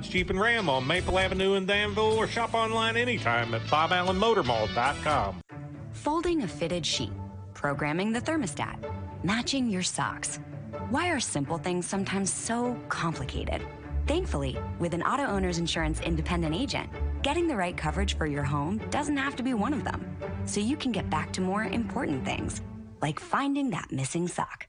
Jeep and Ram on Maple Avenue in Danville, or shop online anytime at BobAllenMotorMall.com. Folding a fitted sheet, programming the thermostat, matching your socks. Why are simple things sometimes so complicated? Thankfully, with an auto owner's insurance independent agent, getting the right coverage for your home doesn't have to be one of them. So you can get back to more important things, like finding that missing sock.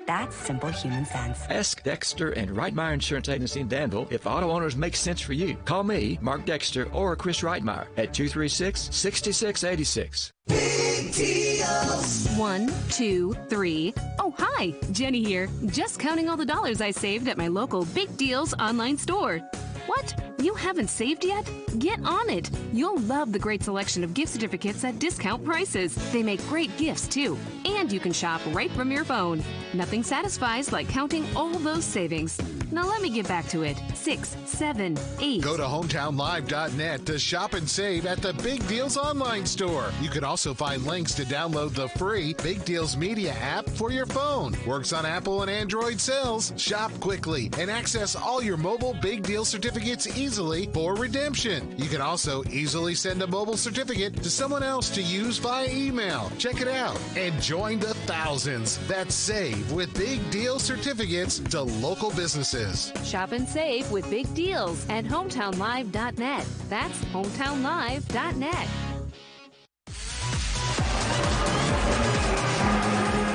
That's simple human sense. Ask Dexter and Reitmeyer Insurance Agency in Danville if auto owners make sense for you. Call me, Mark Dexter, or Chris Reitmeyer at 236-6686. Big deals. 1, 2, 3. Oh, hi, Jenny here. Just counting all the dollars I saved at my local Big Deals online store. What? You haven't saved yet? Get on it. You'll love the great selection of gift certificates at discount prices. They make great gifts, too. And you can shop right from your phone. Nothing satisfies like counting all those savings. Now let me get back to it. 6, 7, 8. Go to hometownlive.net to shop and save at the Big Deals online store. You can also find links to download the free Big Deals Media app for your phone. Works on Apple and Android cells. Shop quickly and access all your mobile Big Deal certificates easily for redemption. You can also easily send a mobile certificate to someone else to use via email. Check it out and join the thousands that save with Big Deal certificates to local businesses. Shop and save with Big Deals at hometownlive.net. That's hometownlive.net.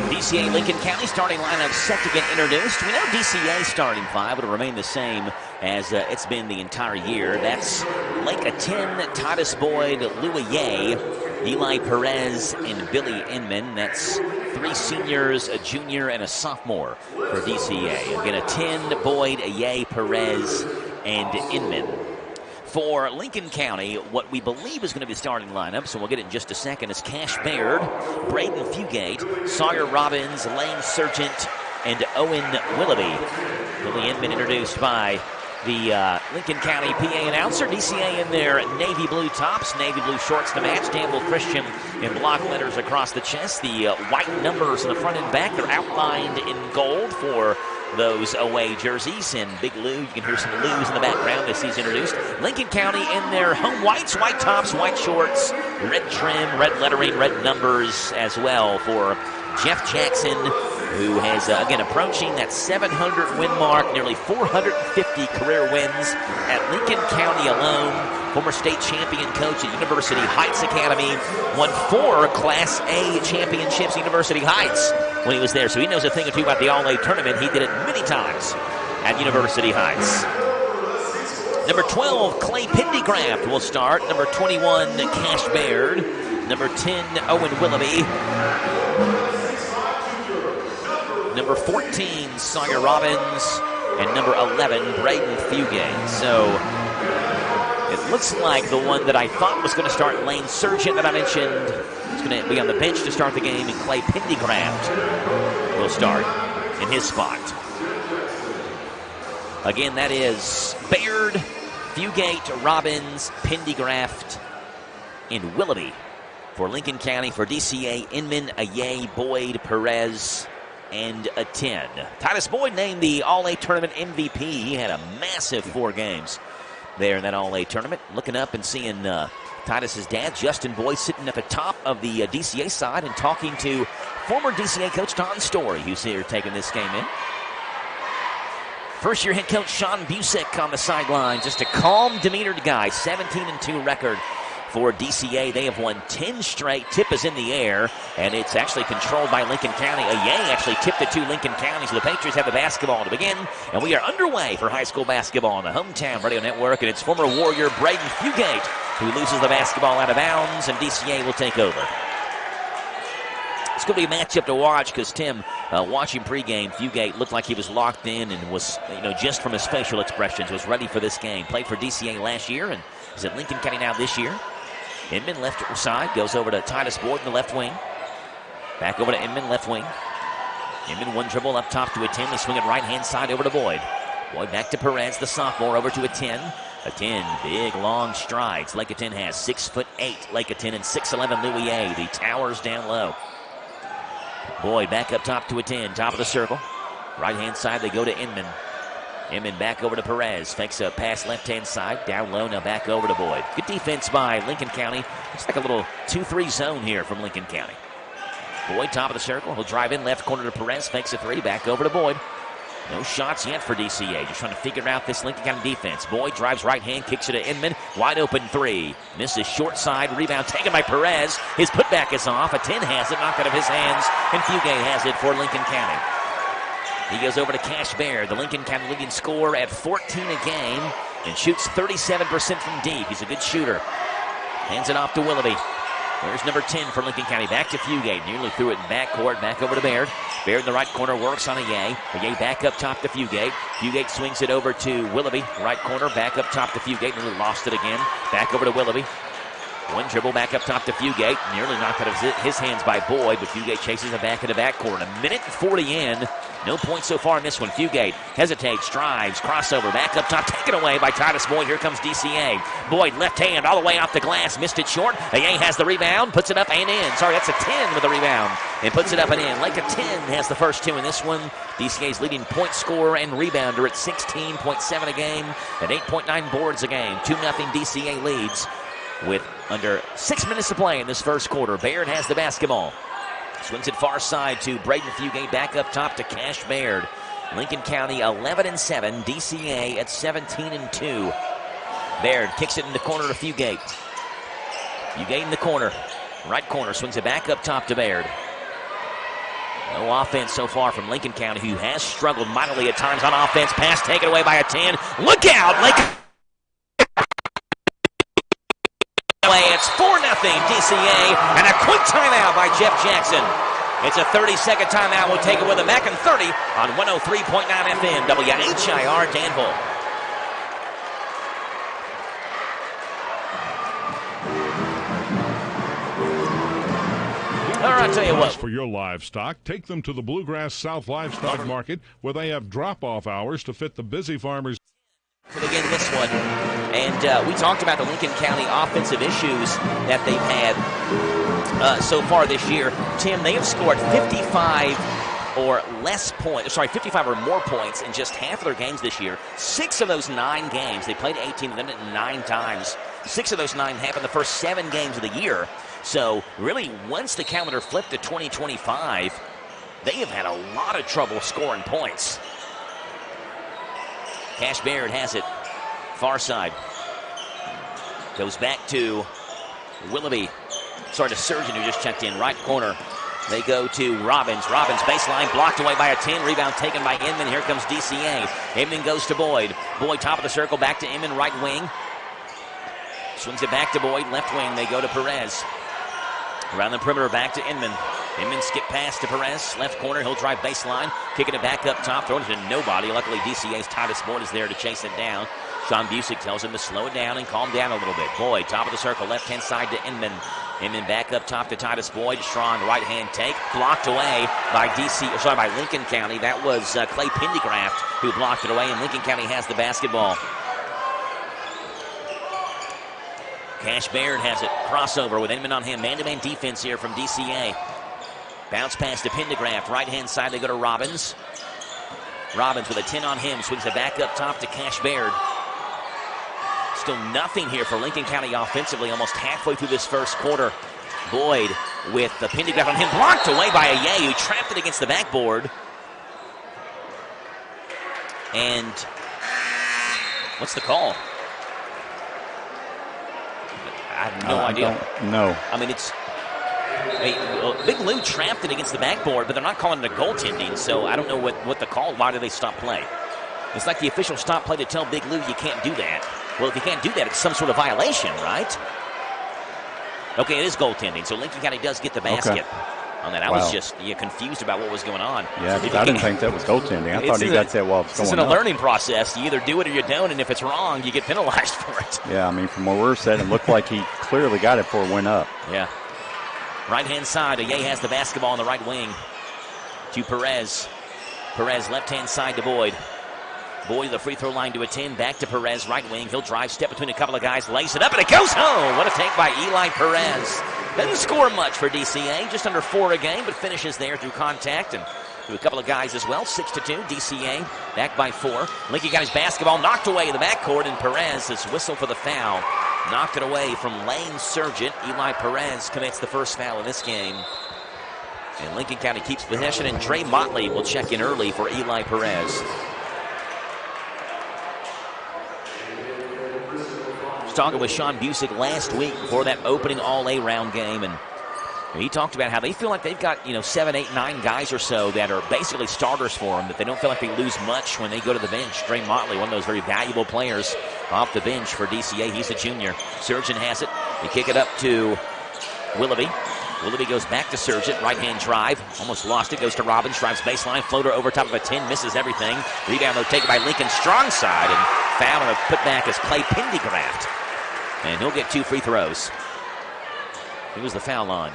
DCA Lincoln County starting lineup set to get introduced. We know DCA starting five will remain the same as it's been the entire year. That's Lake Aten, Titus Boyd, Louis Ye, Eli Perez, and Billy Inman. That's 3 seniors, a junior, and a sophomore for DCA. Again, Aten, Boyd, Ye, Perez, and Inman. For Lincoln County, what we believe is going to be the starting lineup, so we'll get it in just a second, is Cash Baird, Braden Fugate, Sawyer Robbins, Lane Sargent, and Owen Willoughby. Billy Inman introduced by the Lincoln County PA announcer. DCA in their navy blue tops, navy blue shorts to match. Danville Christian in block letters across the chest. The white numbers in the front and back, they're outlined in gold for those away jerseys. And Big Lou, you can hear some Lou's in the background as he's introduced. Lincoln County in their home whites, white tops, white shorts, red trim, red lettering, red numbers as well for Jeff Jackson, who has, again, approaching that 700 win mark, nearly 450 career wins at Lincoln County alone. Former state champion coach at University Heights Academy, won 4 Class A championships at University Heights when he was there. So he knows a thing or two about the All-A tournament. He did it many times at University Heights. Number 12, Clay Pendycraft will start. Number 21, Cash Baird. Number 10, Owen Willoughby. Number 14, Sawyer Robbins. And number 11, Braden Fugate. So it looks like the one that I thought was going to start, Lane Sargent, that I mentioned, is going to be on the bench to start the game, and Clay Pendycraft will start in his spot. Again, that is Baird, Fugate, Robbins, Pendycraft, and Willoughby for Lincoln County. For DCA, Inman, Aye, Boyd, Perez, and a 10. Titus Boyd named the All-A tournament MVP. He had a massive 4 games there in that All-A tournament. Looking up and seeing Titus's dad, Justin Boyd, sitting at the top of the DCA side and talking to former DCA coach Don Story, who's here taking this game in. First-year head coach Sean Busick on the sideline. Just a calm, demeanored guy. 17-2 record for DCA. They have won 10 straight. Tip is in the air, and it's actually controlled by Lincoln County. Aye actually tipped it to Lincoln County, so the Patriots have the basketball to begin, and we are underway for high school basketball on the Hometown Radio Network, and it's former Warrior Braden Fugate who loses the basketball out of bounds, and DCA will take over. It's going to be a matchup to watch because Tim, watching pregame, Fugate looked like he was locked in and was, just from his facial expressions, was ready for this game. Played for DCA last year and is at Lincoln County now this year. Inman left side, goes over to Titus Boyd in the left wing. Back over to Inman, left wing. Inman one dribble up top to a 10. They swing it right-hand side over to Boyd. Boyd back to Perez, the sophomore, over to a 10. A 10, big, long strides. Lake Aten has 6'8". Lake Aten and 6'11" Louis A. The towers down low. Boyd back up top to a 10, top of the circle. Right-hand side, they go to Inman. Inman back over to Perez. Fakes a pass left-hand side. Down low, now back over to Boyd. Good defense by Lincoln County. It's like a little 2-3 zone here from Lincoln County. Boyd, top of the circle. He'll drive in left corner to Perez. Fakes a three. Back over to Boyd. No shots yet for DCA. Just trying to figure out this Lincoln County defense. Boyd drives right hand, kicks it to Inman. Wide open three. Misses short side. Rebound taken by Perez. His putback is off. A 10 has it. Knocked out of his hands. And Fugate has it for Lincoln County. He goes over to Cash Baird, the Lincoln County leading scorer at 14 a game, and shoots 37% from deep. He's a good shooter. Hands it off to Willoughby. There's number 10 for Lincoln County. Back to Fugate. Nearly threw it in backcourt. Back over to Baird. Baird in the right corner works on Aye. Aye back up top to Fugate. Fugate swings it over to Willoughby. Right corner back up top to Fugate. Nearly lost it again. Back over to Willoughby. One dribble back up top to Fugate. Nearly knocked out of his hands by Boyd, but Fugate chases it back in the backcourt. A minute and 40 in. No points so far in this one. Fugate hesitates, drives, crossover, back up top, taken away by Titus Boyd. Here comes DCA. Boyd left hand all the way off the glass, missed it short. Aye has the rebound, puts it up and in. Sorry, that's a 10 with the rebound, and puts it up and in. Like a 10 has the first two in this one. DCA's leading point scorer and rebounder at 16.7 a game, at 8.9 boards a game. 2-0 DCA leads with under 6 minutes to play in this first quarter. Baird has the basketball. Swings it far side to Braden Fugate, back up top to Cash Baird. Lincoln County 11-7, DCA at 17-2. Baird kicks it in the corner to Fugate. Fugate in the corner, right corner, swings it back up top to Baird. No offense so far from Lincoln County, who has struggled mightily at times on offense. Pass taken away by a 10. Look out, Lincoln! It's 4-0 DCA, and a quick timeout by Jeff Jackson. It's a 30-second timeout. We'll take it with him back in 30 on 103.9 FM, WHIR Danville. All right, I'll tell you what. For your livestock, take them to the Bluegrass South Livestock Market, where they have drop-off hours to fit the busy farmers. To begin this one, and we talked about the Lincoln County offensive issues that they've had so far this year. Tim, they have scored 55 or less points, 55 or more points in just half of their games this year. 6 of those 9 games, they played 18 of them 9 times. 6 of those 9 happened the first 7 games of the year. So really, once the calendar flipped to 2025, they have had a lot of trouble scoring points. Cash Baird has it. Far side. Goes back to Willoughby. Sorry, to Surgeon, who just checked in. Right corner. They go to Robbins. Robbins baseline blocked away by a 10. Rebound taken by Inman. Here comes DCA. Inman goes to Boyd. Boyd top of the circle. Back to Inman. Right wing. Swings it back to Boyd. Left wing. They go to Perez. Around the perimeter. Back to Inman. Inman skip pass to Perez. Left corner. He'll drive baseline. Kicking it back up top. Throwing it to nobody. Luckily, DCA's Titus Boyd is there to chase it down. Sean Busick tells him to slow it down and calm down a little bit. Boyd, top of the circle. Left-hand side to Inman. Inman back up top to Titus Boyd. Strong right-hand take. Blocked away by by Lincoln County. That was Clay Pendergraft who blocked it away, and Lincoln County has the basketball. Cash Baird has it. Crossover with Inman on him. Man-to-man defense here from DCA. Bounce pass to Pendergraft. Right-hand side, they go to Robbins. Robbins with a 10 on him. Swings it back up top to Cash Baird. Still nothing here for Lincoln County offensively, almost halfway through this first quarter. Boyd with the Pendergraft on him. Blocked away by Aye, who trapped it against the backboard. And what's the call? I have no idea. No. I mean, it's... Big Lou trapped it against the backboard, but they're not calling it a goaltending, so I don't know what the call. Why do they stop play? It's like the official stop play to tell Big Lou you can't do that. Well, if you can't do that, it's some sort of violation, right? Okay, it is goaltending, so Lincoln County does get the basket on that. I was just confused about what was going on. Yeah, because I didn't think that was goaltending. I thought he got that while it was going on. It's in a learning process. You either do it or you don't, and if it's wrong, you get penalized for it. Yeah, I mean, from where we're sitting, it looked like he clearly got it before it went up. Yeah. Right-hand side, Aye has the basketball on the right wing to Perez. Perez left-hand side to Boyd. Boyd the free throw line to a 10. Back to Perez, right wing. He'll drive, step between a couple of guys, lace it up, and it goes home. What a take by Eli Perez. Doesn't score much for DCA, just under 4 a game, but finishes there through contact and to a couple of guys as well. 6-2. DCA back by 4. Lincoln got his basketball knocked away in the backcourt, and Perez is whistled for the foul. Knocked it away from Lane Sargent. Eli Perez commits the first foul in this game. And Lincoln County keeps possession, and Dre Motley will check in early for Eli Perez. I was talking with Sean Busick last week before that opening All-A-Round game, and he talked about how they feel like they've got 7, 8, 9 guys or so that are basically starters for them, that they don't feel like they lose much when they go to the bench. Dre Motley, one of those very valuable players off the bench for DCA. He's a junior. Sargent has it. They kick it up to Willoughby. Willoughby goes back to Sargent. Right-hand drive. Almost lost it. Goes to Robbins. Drives baseline. Floater over top of a 10. Misses everything. Rebound, though, taken by Lincoln strong side. And foul on a putback is Clay Pendergraft. And he'll get 2 free throws. He was the foul line.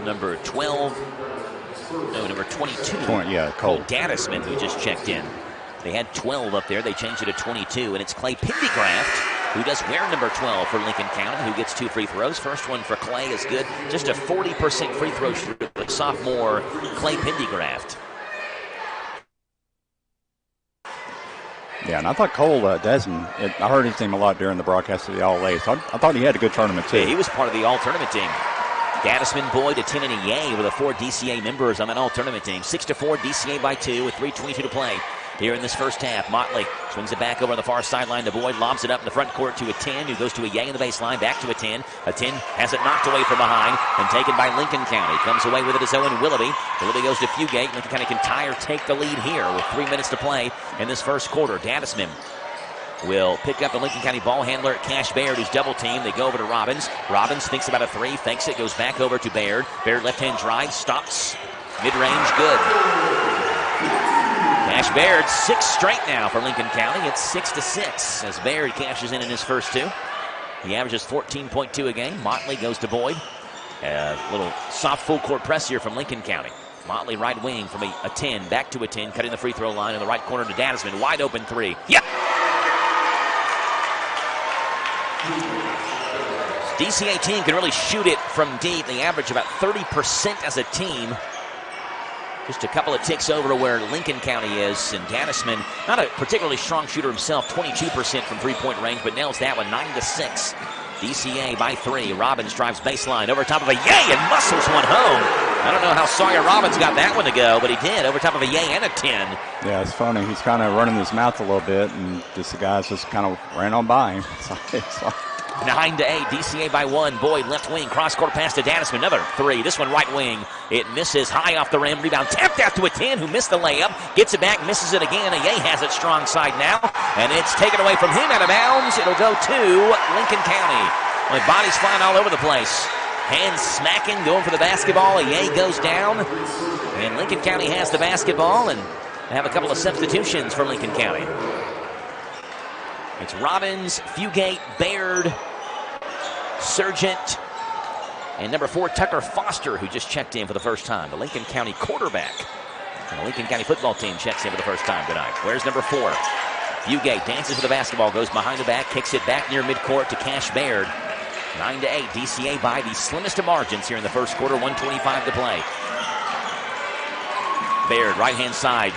Number 12. No, number 22. Cole Dadisman, who just checked in. They had 12 up there. They changed it to 22. And it's Clay Pendergraft, who does wear number 12 for Lincoln County, who gets 2 free throws. First one for Clay is good. Just a 40% free throw shooter, sophomore Clay Pendergraft. Yeah, and I thought Cole Desmond, I heard his name a lot during the broadcast of the All-A, so I thought he had a good tournament, too. Yeah, he was part of the All-Tournament team. Dadisman, Boyd, a 10 and a yay with the 4 DCA members on that All-Tournament team. 6-4, DCA by 2 with 3:22 to play here in this first half. Motley swings it back over on the far sideline to Boyd, lobs it up in the front court to a 10, who goes to a yay in the baseline, back to a 10. A 10 has it knocked away from behind and taken by Lincoln County. Comes away with it as Owen Willoughby. Willoughby goes to Fugate. Lincoln County can tie or take the lead here with 3 minutes to play in this first quarter. Dadisman will pick up the Lincoln County ball handler, Cash Baird, who's double teamed. They go over to Robbins. Robbins thinks about a 3, fakes it, goes back over to Baird. Baird left-hand drive, stops, mid-range, good. Cash Baird, 6 straight now for Lincoln County. It's 6-6 as Baird cashes in his first 2. He averages 14.2 a game. Motley goes to Boyd. A little soft full-court press here from Lincoln County. Motley right wing from a 10, back to a 10, cutting the free throw line in the right corner to Dadisman. Wide open 3. Yep! DCA team can really shoot it from deep. They average about 30% as a team. Just a couple of ticks over to where Lincoln County is. And Dadisman, not a particularly strong shooter himself, 22% from three-point range, but nails that one 9-6. DCA by 3. Robbins drives baseline over top of a yay and muscles one home. I don't know how Sawyer Robbins got that one to go, but he did over top of a yay and a 10. Yeah, it's funny. He's kind of running his mouth a little bit, and just the guys just kind of ran on by him. It's like 9-8, DCA by 1. Boyd left wing, cross-court pass to Dadisman. Another 3. This one right wing. It misses high off the rim. Rebound tapped out to a 10 who missed the layup. Gets it back, misses it again. Ayay has it strong side now. And it's taken away from him out of bounds. It'll go to Lincoln County. With bodies flying all over the place. Hands smacking, going for the basketball. Ayay goes down. And Lincoln County has the basketball. And they have a couple of substitutions for Lincoln County. It's Robbins, Fugate, Baird, Sargent, and number 4, Tucker Foster, who just checked in for the first time. The Lincoln County quarterback. And the Lincoln County football team checks in for the first time tonight. Where's number 4? Fugate dances for the basketball, goes behind the back, kicks it back near midcourt to Cash Baird. 9-8, DCA by the slimmest of margins here in the first quarter, 1:25 to play. Baird, right-hand side.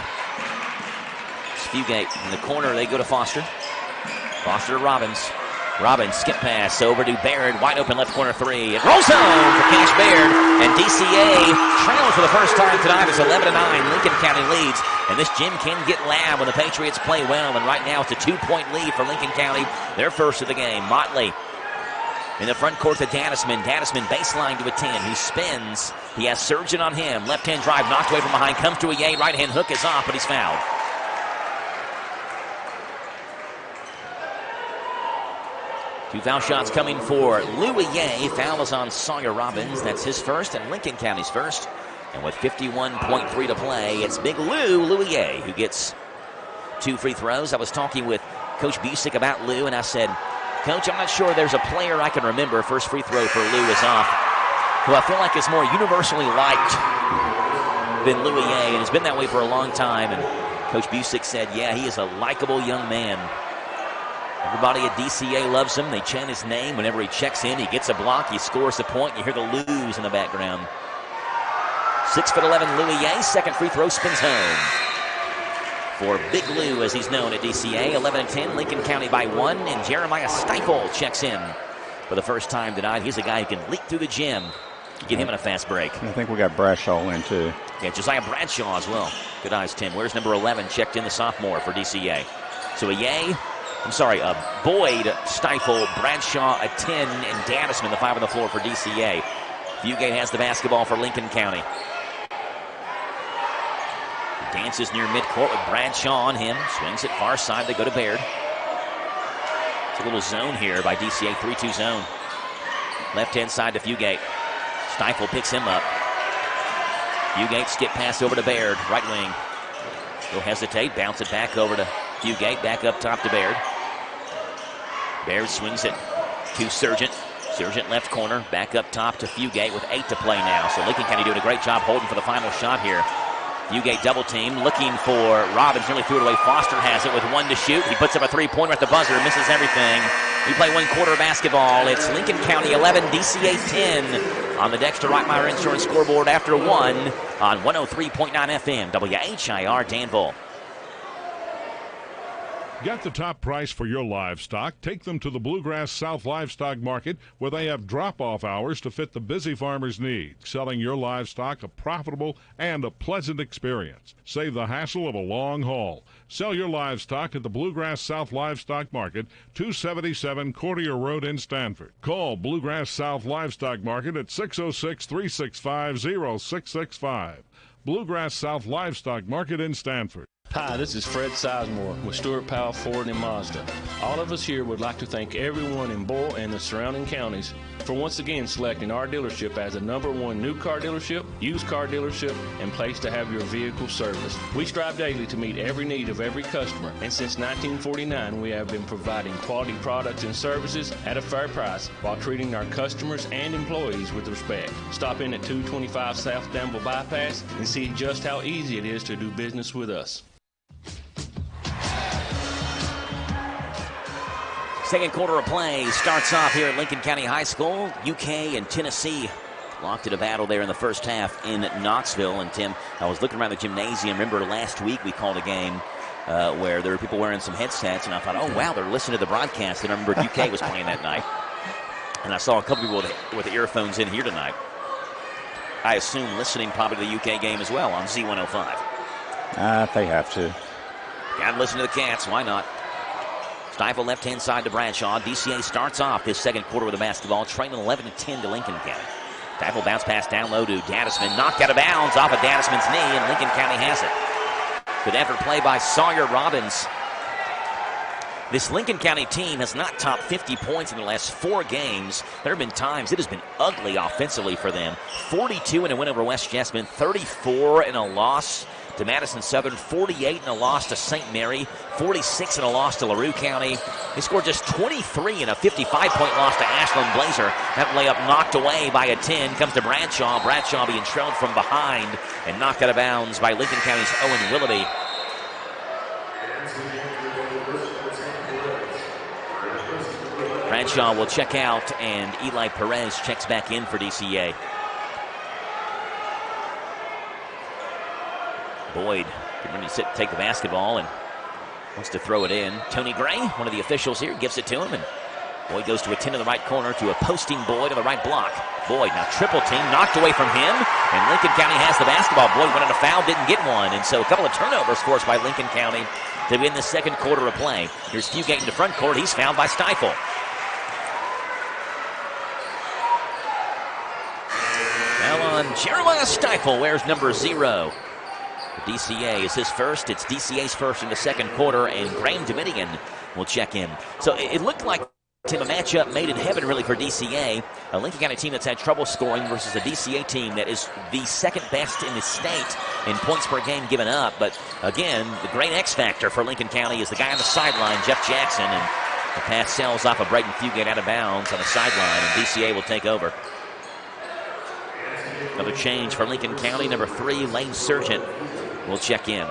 It's Fugate in the corner, they go to Foster. Foster to Robbins. Robbins, skip pass over to Baird. Wide open left corner 3. It rolls home for Cash Baird. And DCA trails for the first time tonight. It's 11-9. Lincoln County leads. And this gym can get loud when the Patriots play well. And right now it's a 2-point lead for Lincoln County. Their first of the game. Motley in the front court to Dadisman. Dadisman baseline to a 10. He spins. He has Sargent on him. Left-hand drive knocked away from behind. Comes to a yay. Right-hand hook is off, but he's fouled. Two foul shots coming for Lou Ayay. Foul is on Sawyer Robbins. That's his first and Lincoln County's first. And with 51.3 to play, it's big Lou Ayay, who gets 2 free throws. I was talking with Coach Busick about Lou, and I said, Coach, I'm not sure there's a player I can remember. First free throw for Lou is off, who I feel like is more universally liked than Lou Ayay, and has been that way for a long time. And Coach Busick said, yeah, he is a likable young man. Everybody at DCA loves him. They chant his name whenever he checks in. He gets a block. He scores the point. You hear the Lou's in the background. 6'11" Louis Ye, second free throw spins home. For Big Lou, as he's known at DCA, 11-10, Lincoln County by 1, and Jeremiah Stiefel checks in for the first time tonight. He's a guy who can leap through the gym. Get him in a fast break. I think we got Bradshaw in, too. Yeah, Josiah Bradshaw as well. Good eyes, Tim. Where's number 11? Checked in, the sophomore for DCA. So Boyd, Stiefel, Bradshaw, a 10, and Danisman, the 5 on the floor for DCA. Fugate has the basketball for Lincoln County. Dances near midcourt with Bradshaw on him. Swings it far side. They go to Baird. It's a little zone here by DCA, 3-2 zone. Left-hand side to Fugate. Stiefel picks him up. Fugate skip pass over to Baird, right wing. He'll hesitate, bounce it back over to Fugate, back up top to Baird. Baird swings it to Sargent. Sargent left corner, back up top to Fugate with 8 to play now. So Lincoln County doing a great job holding for the final shot here. Fugate double team, looking for Robbins, nearly threw it away. Foster has it with 1 to shoot. He puts up a 3-pointer at the buzzer, misses everything. We play 1 quarter of basketball. It's Lincoln County 11, DCA 10 on the Dexter Reitmeyer Insurance scoreboard after 1 on 103.9 FM, WHIR Danville. Get the top price for your livestock. Take them to the Bluegrass South Livestock Market, where they have drop-off hours to fit the busy farmer's needs. Selling your livestock a profitable and a pleasant experience. Save the hassle of a long haul. Sell your livestock at the Bluegrass South Livestock Market, 277 Courtier Road in Stanford. Call Bluegrass South Livestock Market at 606-365-0665. Bluegrass South Livestock Market in Stanford. Hi, this is Fred Sizemore with Stuart Powell Ford and Mazda. All of us here would like to thank everyone in Boyle and the surrounding counties for once again selecting our dealership as the #1 new car dealership, used car dealership, and place to have your vehicle serviced. We strive daily to meet every need of every customer, and since 1949 we have been providing quality products and services at a fair price while treating our customers and employees with respect. Stop in at 225 South Danville Bypass and see just how easy it is to do business with us. Second quarter of play starts off here at Lincoln County High School. UK and Tennessee locked in a battle there in the first half in Knoxville. And Tim, I was looking around the gymnasium. Remember last week we called a game where there were people wearing some headsets, and I thought, oh wow, they're listening to the broadcast. And I remembered UK was playing that night. And I saw a couple people with earphones in here tonight. I assume listening probably to the UK game as well on Z105. They have to. Gotta listen to the Cats, why not? Stiefel left-hand side to Bradshaw. DCA starts off this second quarter with the basketball, trailing 11-10 to Lincoln County. Stiefel bounce pass down low to Danisman, knocked out of bounds off of Danisman's knee, and Lincoln County has it. Good effort play by Sawyer Robbins. This Lincoln County team has not topped 50 points in the last 4 games. There have been times it has been ugly offensively for them. 42 in a win over West Jessamine, 34 in a loss to Madison Southern, 48 in a loss to St. Mary, 46 in a loss to LaRue County. They scored just 23 in a 55-point loss to Ashland Blazer. That layup knocked away by a 10 comes to Bradshaw. Bradshaw being trailed from behind and knocked out of bounds by Lincoln County's Owen Willoughby. Bradshaw will check out, and Eli Perez checks back in for DCA. Boyd getting ready to take the basketball and wants to throw it in. Tony Gray, one of the officials here, gives it to him, and Boyd goes to a 10 in the right corner to a posting Boyd on the right block. Boyd now triple team, knocked away from him, and Lincoln County has the basketball. Boyd wanted a foul, didn't get one, and so a couple of turnovers forced by Lincoln County to win the second quarter of play. Here's Fugate in the front court. He's fouled by Stiefel. Now on Jeremiah Stiefel, wears number 0. DCA is his first. It's DCA's first in the second quarter, and Graham Dominican will check in. So it looked like, Tim, a matchup made in heaven really for DCA. A Lincoln County team that's had trouble scoring versus a DCA team that is the second best in the state in points per game given up. But again, the great X factor for Lincoln County is the guy on the sideline, Jeff Jackson, and the pass sails off of Braden Fugate out of bounds on the sideline, and DCA will take over. Another change for Lincoln County. Number 3, Lane Sargent will check in.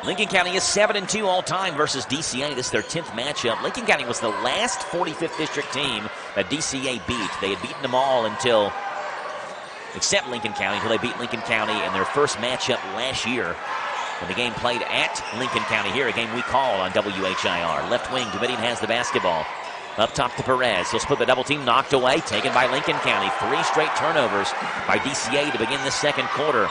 Lincoln County is 7-2 all-time versus DCA. This is their 10th matchup. Lincoln County was the last 45th district team that DCA beat. They had beaten them all until except Lincoln County, until they beat Lincoln County in their first matchup last year when the game played at Lincoln County here, a game we called on WHIR. Left wing, Dominion has the basketball. Up top to Perez. He'll split the double team, knocked away, taken by Lincoln County. 3 straight turnovers by DCA to begin the second quarter.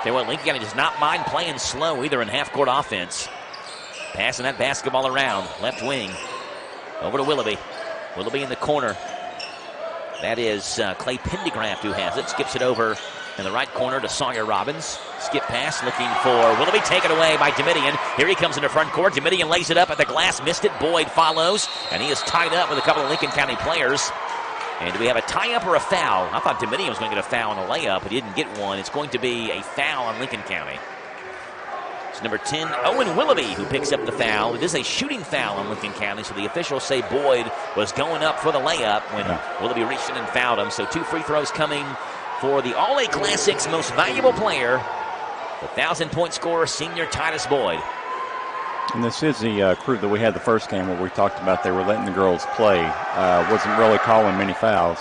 Tell you what, Lincoln County does not mind playing slow either in half-court offense. Passing that basketball around. Left wing. Over to Willoughby. Willoughby in the corner. That is Clay Pendergraft who has it. Skips it over in the right corner to Sawyer Robbins. Skip pass looking for Willoughby. Taken away by Dominion. Here he comes in the front court. Dominion lays it up at the glass. Missed it. Boyd follows. And he is tied up with a couple of Lincoln County players. And do we have a tie-up or a foul? I thought Dominion was going to get a foul on a layup, but he didn't get one. It's going to be a foul on Lincoln County. It's number 10, Owen Willoughby, who picks up the foul. It is a shooting foul on Lincoln County, so the officials say Boyd was going up for the layup when Willoughby reached in and fouled him. So 2 free throws coming for the All-A Classic's most valuable player, the 1,000-point scorer, senior Titus Boyd. And this is the crew that we had the first game where we talked about they were letting the girls play. Wasn't really calling many fouls.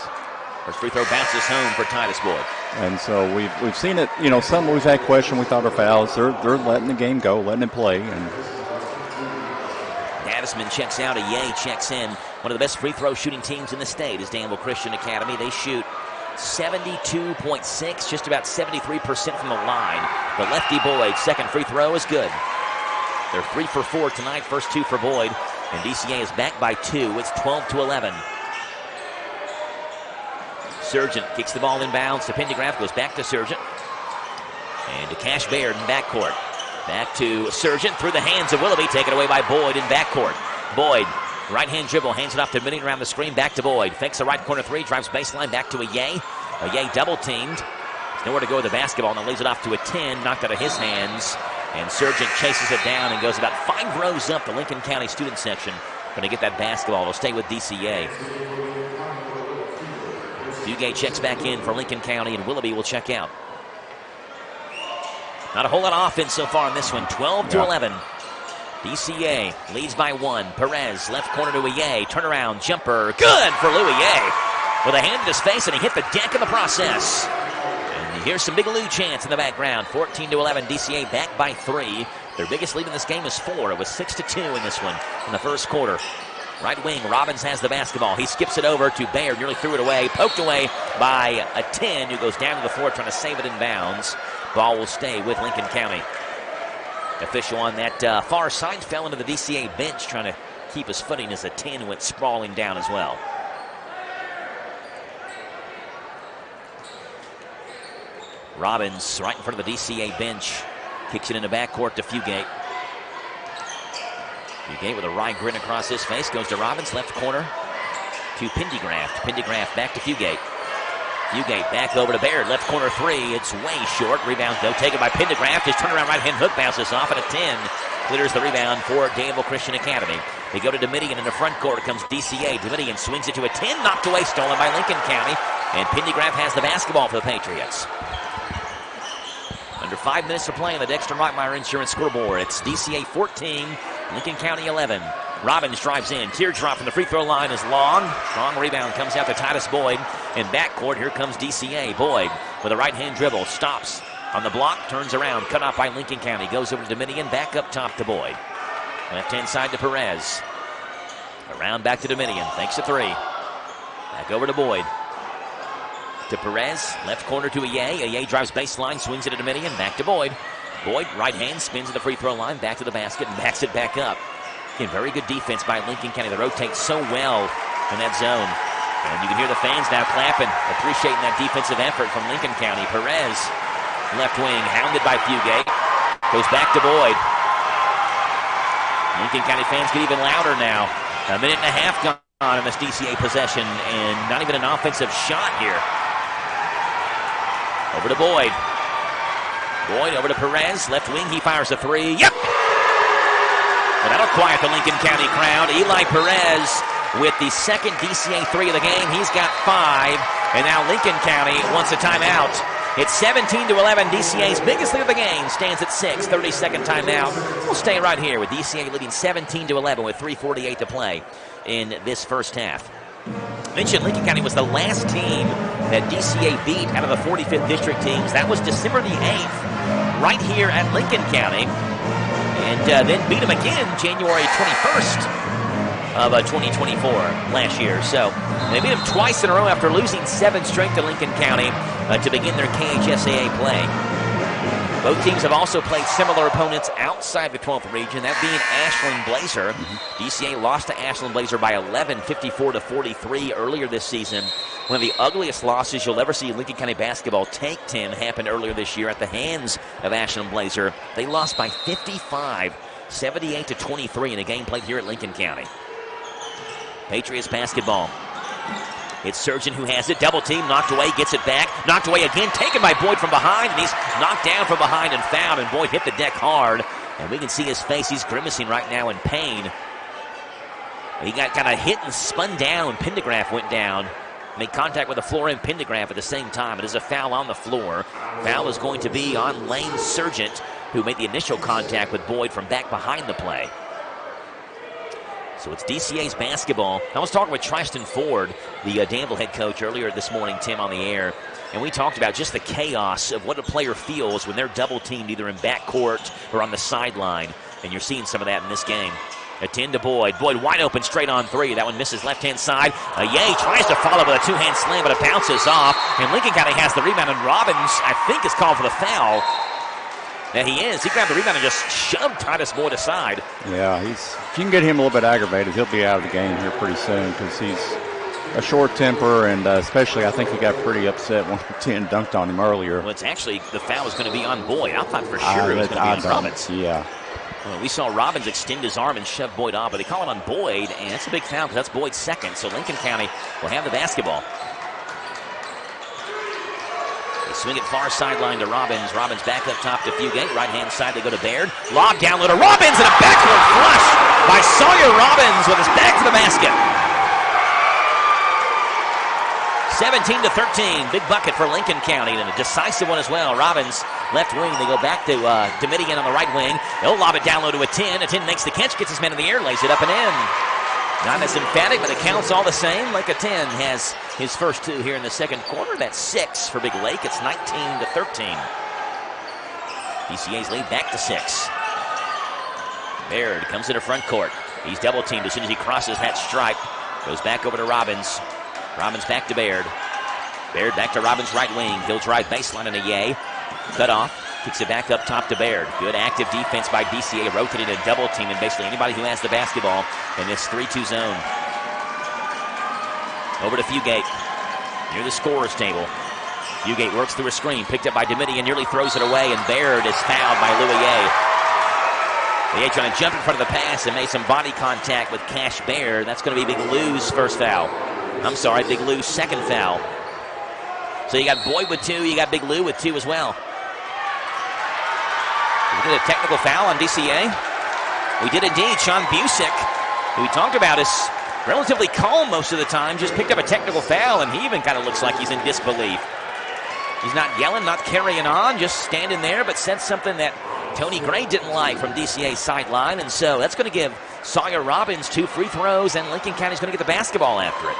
First free throw bounces home for Titus Boyd. And so we've seen it, you know, some we've had question we thought are fouls. They're letting the game go, letting it play. And Gaddisman checks out, Ye checks in. One of the best free throw shooting teams in the state is Danville Christian Academy. They shoot 72.6, just about 73% from the line. But lefty Boyd, second free throw is good. They're 3 for 4 tonight, first 2 for Boyd. And DCA is back by 2. It's 12-11. Surgeon kicks the ball inbounds to Pendergraft, goes back to Surgeon. And to Cash Baird in backcourt. Back to Surgeon through the hands of Willoughby, taken away by Boyd in backcourt. Boyd, right-hand dribble, hands it off to Dominion around the screen, back to Boyd. Fakes the right corner 3, drives baseline, back to Ye. Ye double-teamed. There's nowhere to go with the basketball, and then lays it off to a 10, knocked out of his hands. And Surgeon chases it down and goes about 5 rows up the Lincoln County student section. Going to get that basketball. It'll stay with DCA. Fugate checks back in for Lincoln County, and Willoughby will check out. Not a whole lot of offense so far in this one. 12-11. DCA leads by 1. Perez, left corner to Ye. Turnaround jumper. Good for Louis Ye. With a hand in his face, and he hit the deck in the process. And here's some Big Lou chants in the background. 14-11. DCA back by 3. Their biggest lead in this game is 4. It was 6-2 in this one in the first quarter. Right wing, Robbins has the basketball. He skips it over to Baird, nearly threw it away. Poked away by a 10 who goes down to the floor trying to save it in bounds. Ball will stay with Lincoln County. Official on that far side fell into the DCA bench trying to keep his footing as a 10 went sprawling down as well. Robbins right in front of the DCA bench. Kicks it into backcourt to Fugate. Fugate with a wry grin across his face. Goes to Robbins, left corner to Pendergraft. Pendergraft back to Fugate. Fugate back over to Baird. Left corner 3. It's way short. Rebound, though, taken by Pendergraft. His turnaround right-hand hook bounces off at a 10. Clears the rebound for Danville Christian Academy. They go to Dominion in the front court. Comes DCA. Dominion swings it to a 10. Knocked away, stolen by Lincoln County. And Pendergraft has the basketball for the Patriots. Under 5 minutes to play on the Dexter Rockmeyer Insurance scoreboard. It's DCA 14, Lincoln County 11. Robbins drives in. Teardrop from the free throw line is long. Strong rebound comes out to Titus Boyd. In backcourt, here comes DCA. Boyd with a right-hand dribble. Stops on the block. Turns around. Cut off by Lincoln County. Goes over to Dominion. Back up top to Boyd. Left-hand side to Perez. Around back to Dominion. Fakes a 3. Back over to Boyd. To Perez, left corner to Ye. Ye drives baseline, swings it to Dominion, back to Boyd. Boyd, right hand, spins to the free throw line, back to the basket, and backs it back up. Again, very good defense by Lincoln County. They rotate so well in that zone. And you can hear the fans now clapping, appreciating that defensive effort from Lincoln County. Perez, left wing, hounded by Fugate. Goes back to Boyd. Lincoln County fans get even louder now. A minute and a half gone in this DCA possession, and not even an offensive shot here. Over to Boyd. Boyd over to Perez. Left wing, he fires a 3. Yep! And that'll quiet the Lincoln County crowd. Eli Perez with the second DCA 3 of the game. He's got 5. And now Lincoln County wants a timeout. It's 17-11. DCA's biggest lead of the game stands at 6. 30-second timeout. We'll stay right here with DCA leading 17-11 with 3:48 to play in this first half. Mentioned Lincoln County was the last team that DCA beat out of the 45th district teams. That was December the 8th, right here at Lincoln County. And then beat them again January 21st of 2024 last year. So they beat them twice in a row after losing 7 straight to Lincoln County to begin their KHSAA play. Both teams have also played similar opponents outside the 12th region, that being Ashland Blazer. DCA lost to Ashland Blazer by 11, 54-43 earlier this season. One of the ugliest losses you'll ever see Lincoln County basketball take, Tim, happened earlier this year at the hands of Ashland Blazer. They lost by 55, 78-23 in a game played here at Lincoln County. Patriots basketball. It's Surgeon who has it. Double team, knocked away, gets it back. Knocked away again, taken by Boyd from behind, and he's knocked down from behind and fouled, and Boyd hit the deck hard. And we can see his face. He's grimacing right now in pain. He got kind of hit and spun down when Pendergraph went down. Made contact with the floor and Pendergraph at the same time. It is a foul on the floor. Foul is going to be on Lane Surgent, who made the initial contact with Boyd from back behind the play. So it's DCA's basketball. I was talking with Tristan Ford, the Danville head coach, earlier this morning, Tim, on the air. And we talked about just the chaos of what a player feels when they're double-teamed either in backcourt or on the sideline. And you're seeing some of that in this game. A 10 to Boyd. Boyd wide open, straight on 3. That one misses left-hand side. Yay tries to follow with a two-hand slam, but it bounces off. And Lincoln County has the rebound, and Robbins, I think, is called for the foul. Yeah, he is. He grabbed the rebound and just shoved Titus Boyd aside. Yeah, if you can get him a little bit aggravated, he'll be out of the game here pretty soon because he's a short temper, and especially I think he got pretty upset when 10 dunked on him earlier. Well, it's actually, the foul was going to be on Boyd. I thought for sure it was going to be on Robbins. Yeah. Well, we saw Robbins extend his arm and shove Boyd off, but they call it on Boyd, and that's a big foul because that's Boyd's second. So Lincoln County will have the basketball. They swing it far sideline to Robbins. Robbins back up top to Fugate. Right-hand side, they go to Baird. Lob down low to Robbins, and a backward flush by Sawyer Robbins with his back to the basket. 17-13, big bucket for Lincoln County, and a decisive one as well. Robbins, left wing, they go back to Domitian on the right wing. They'll lob it down low to a 10. A 10 makes the catch, gets his man in the air, lays it up and in. Not as emphatic, but it counts all the same. Like a 10 has his first 2 here in the second quarter. That's 6 for Big Lake. It's 19-13. DCA's lead back to 6. Baird comes into front court. He's double teamed as soon as he crosses that stripe. Goes back over to Robbins. Robbins back to Baird. Baird back to Robbins' right wing. Builds right baseline and a yay. Cut off. Kicks it back up top to Baird. Good active defense by DCA. Rotating a double team and basically anybody who has the basketball in this 3-2 zone. Over to Fugate. Near the scorer's table. Fugate works through a screen. Picked up by Domitian. Nearly throws it away. And Baird is fouled by Louis. Louis trying to jump in front of the pass and made some body contact with Cash Baird. That's going to be Big Lou's first foul. I'm sorry, Big Lou's second foul. So you got Boyd with 2, you got Big Lou with 2 as well. We did a technical foul on DCA. We did indeed. Sean Busick, who we talked about, is relatively calm most of the time, just picked up a technical foul, and he even kind of looks like he's in disbelief. He's not yelling, not carrying on, just standing there, but said something that Tony Gray didn't like from DCA's sideline, and so that's going to give Sawyer Robbins 2 free throws, and Lincoln County's going to get the basketball after it.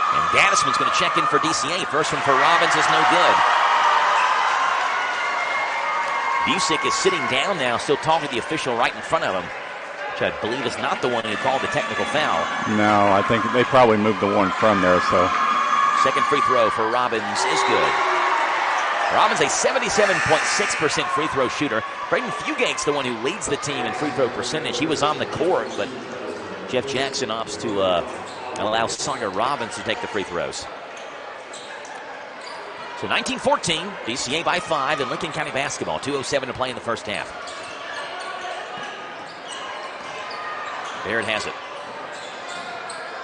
And Gaddisman's going to check in for DCA. First one for Robbins is no good. Busick is sitting down now, still talking to the official right in front of him, which I believe is not the one who called the technical foul. No, I think they probably moved the one from there, so. Second free throw for Robbins is good. Robbins a 77.6% free throw shooter. Braden Fugate's the one who leads the team in free throw percentage. He was on the court, but Jeff Jackson opts to allow Sawyer Robbins to take the free throws. So 19-14, DCA by 5 in Lincoln County basketball. 2:07 to play in the first half. Baird has it.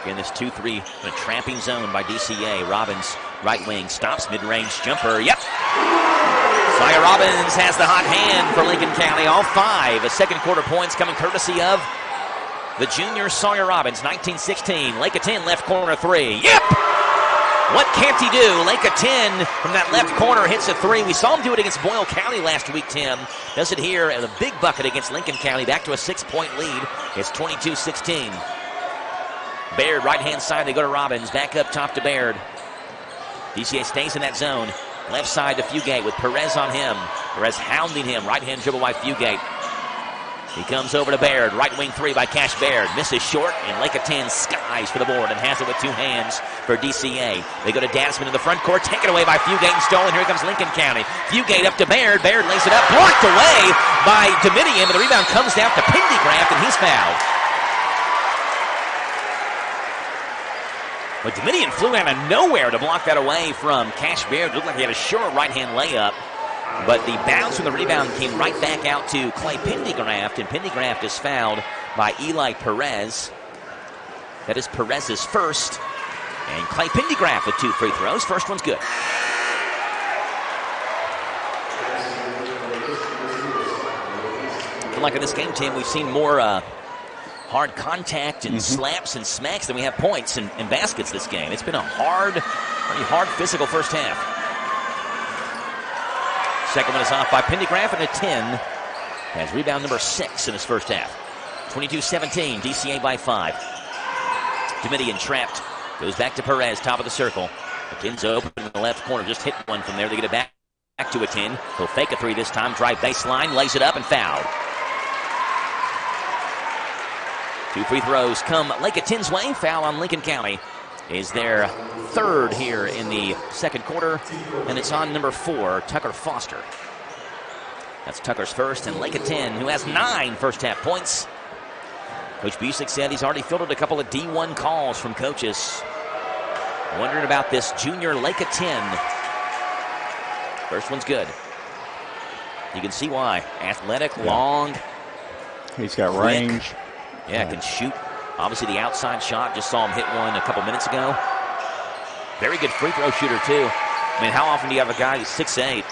Again, this 2-3 in a trapping zone by DCA. Robbins, right wing, stops, mid-range jumper. Yep. Sawyer Robbins has the hot hand for Lincoln County. All 5. The second quarter points coming courtesy of the junior Sawyer Robbins. 19-16. Lake of 10, left corner 3. Yep. What can't he do? Lake of 10 from that left corner hits a three. We saw him do it against Boyle County last week, Tim. Does it here at a big bucket against Lincoln County. Back to a 6-point lead. It's 22-16. Baird, right-hand side, they go to Robbins. Back up top to Baird. DCA stays in that zone. Left side to Fugate with Perez on him. Perez hounding him. Right-hand dribble by Fugate. He comes over to Baird. Right wing three by Cash Baird. Misses short, and Lake of 10 skies for the board and has it with two hands for DCA. They go to Dadsman in the front court. Taken away by Fugate and stolen. Here comes Lincoln County. Fugate up to Baird. Baird lays it up. Blocked away by Dominion, but the rebound comes down to Pendergraft, and he's fouled. But Dominion flew out of nowhere to block that away from Cash Baird. It looked like he had a sure right-hand layup. But the bounce from the rebound came right back out to Clay Pendergraft, and Pendergraft is fouled by Eli Perez. That is Perez's first. And Clay Pendergraft with two free throws. First one's good. Like in this game, Tim, we've seen more hard contact and slaps and smacks than we have points and baskets this game. It's been a very hard physical first half. Second one is off by Pendergraft, and a 10 has rebound number 6 in his first half. 22-17, DCA by 5. Dominion trapped. Goes back to Perez, top of the circle. The 10's open in the left corner. Just hit one from there. They get it back to a 10. He'll fake a three this time. Drive baseline, lays it up, and fouled. Two free throws come Lake of 10's way. Foul on Lincoln County is their third here in the second quarter, and it's on number 4, Tucker Foster. That's Tucker's first, and Lake of 10, who has 9 first-half points. Coach Busick said he's already fielded a couple of D1 calls from coaches. Wondering about this junior Lake of 10. First one's good. You can see why. Athletic, long. He's got quick. range. Yeah, can shoot. Obviously, the outside shot. Just saw him hit one a couple minutes ago. Very good free throw shooter, too. I mean, how often do you have a guy who's 6'8",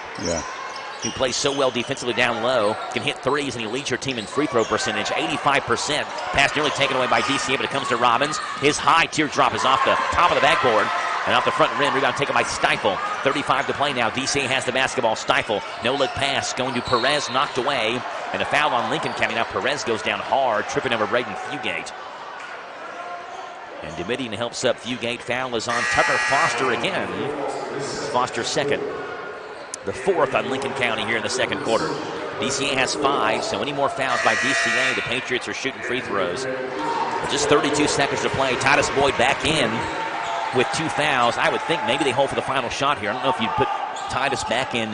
who plays so well defensively down low, can hit threes, and he leads your team in free throw percentage, 85%. Pass nearly taken away by DCA, but it comes to Robbins. His high teardrop is off the top of the backboard and off the front rim. Rebound taken by Stifle. 35 to play now. DCA has the basketball. Stifle, no-look pass going to Perez, knocked away, and a foul on Lincoln County. Now Perez goes down hard, tripping over Braden Fugate. And Dominion helps up Fugate. Foul is on Tucker Foster again. Foster's second. The fourth on Lincoln County here in the second quarter. DCA has 5, so any more fouls by DCA, the Patriots are shooting free throws. With just 32 seconds to play. Titus Boyd back in with 2 fouls. I would think maybe they hold for the final shot here. I don't know if you'd put Titus back in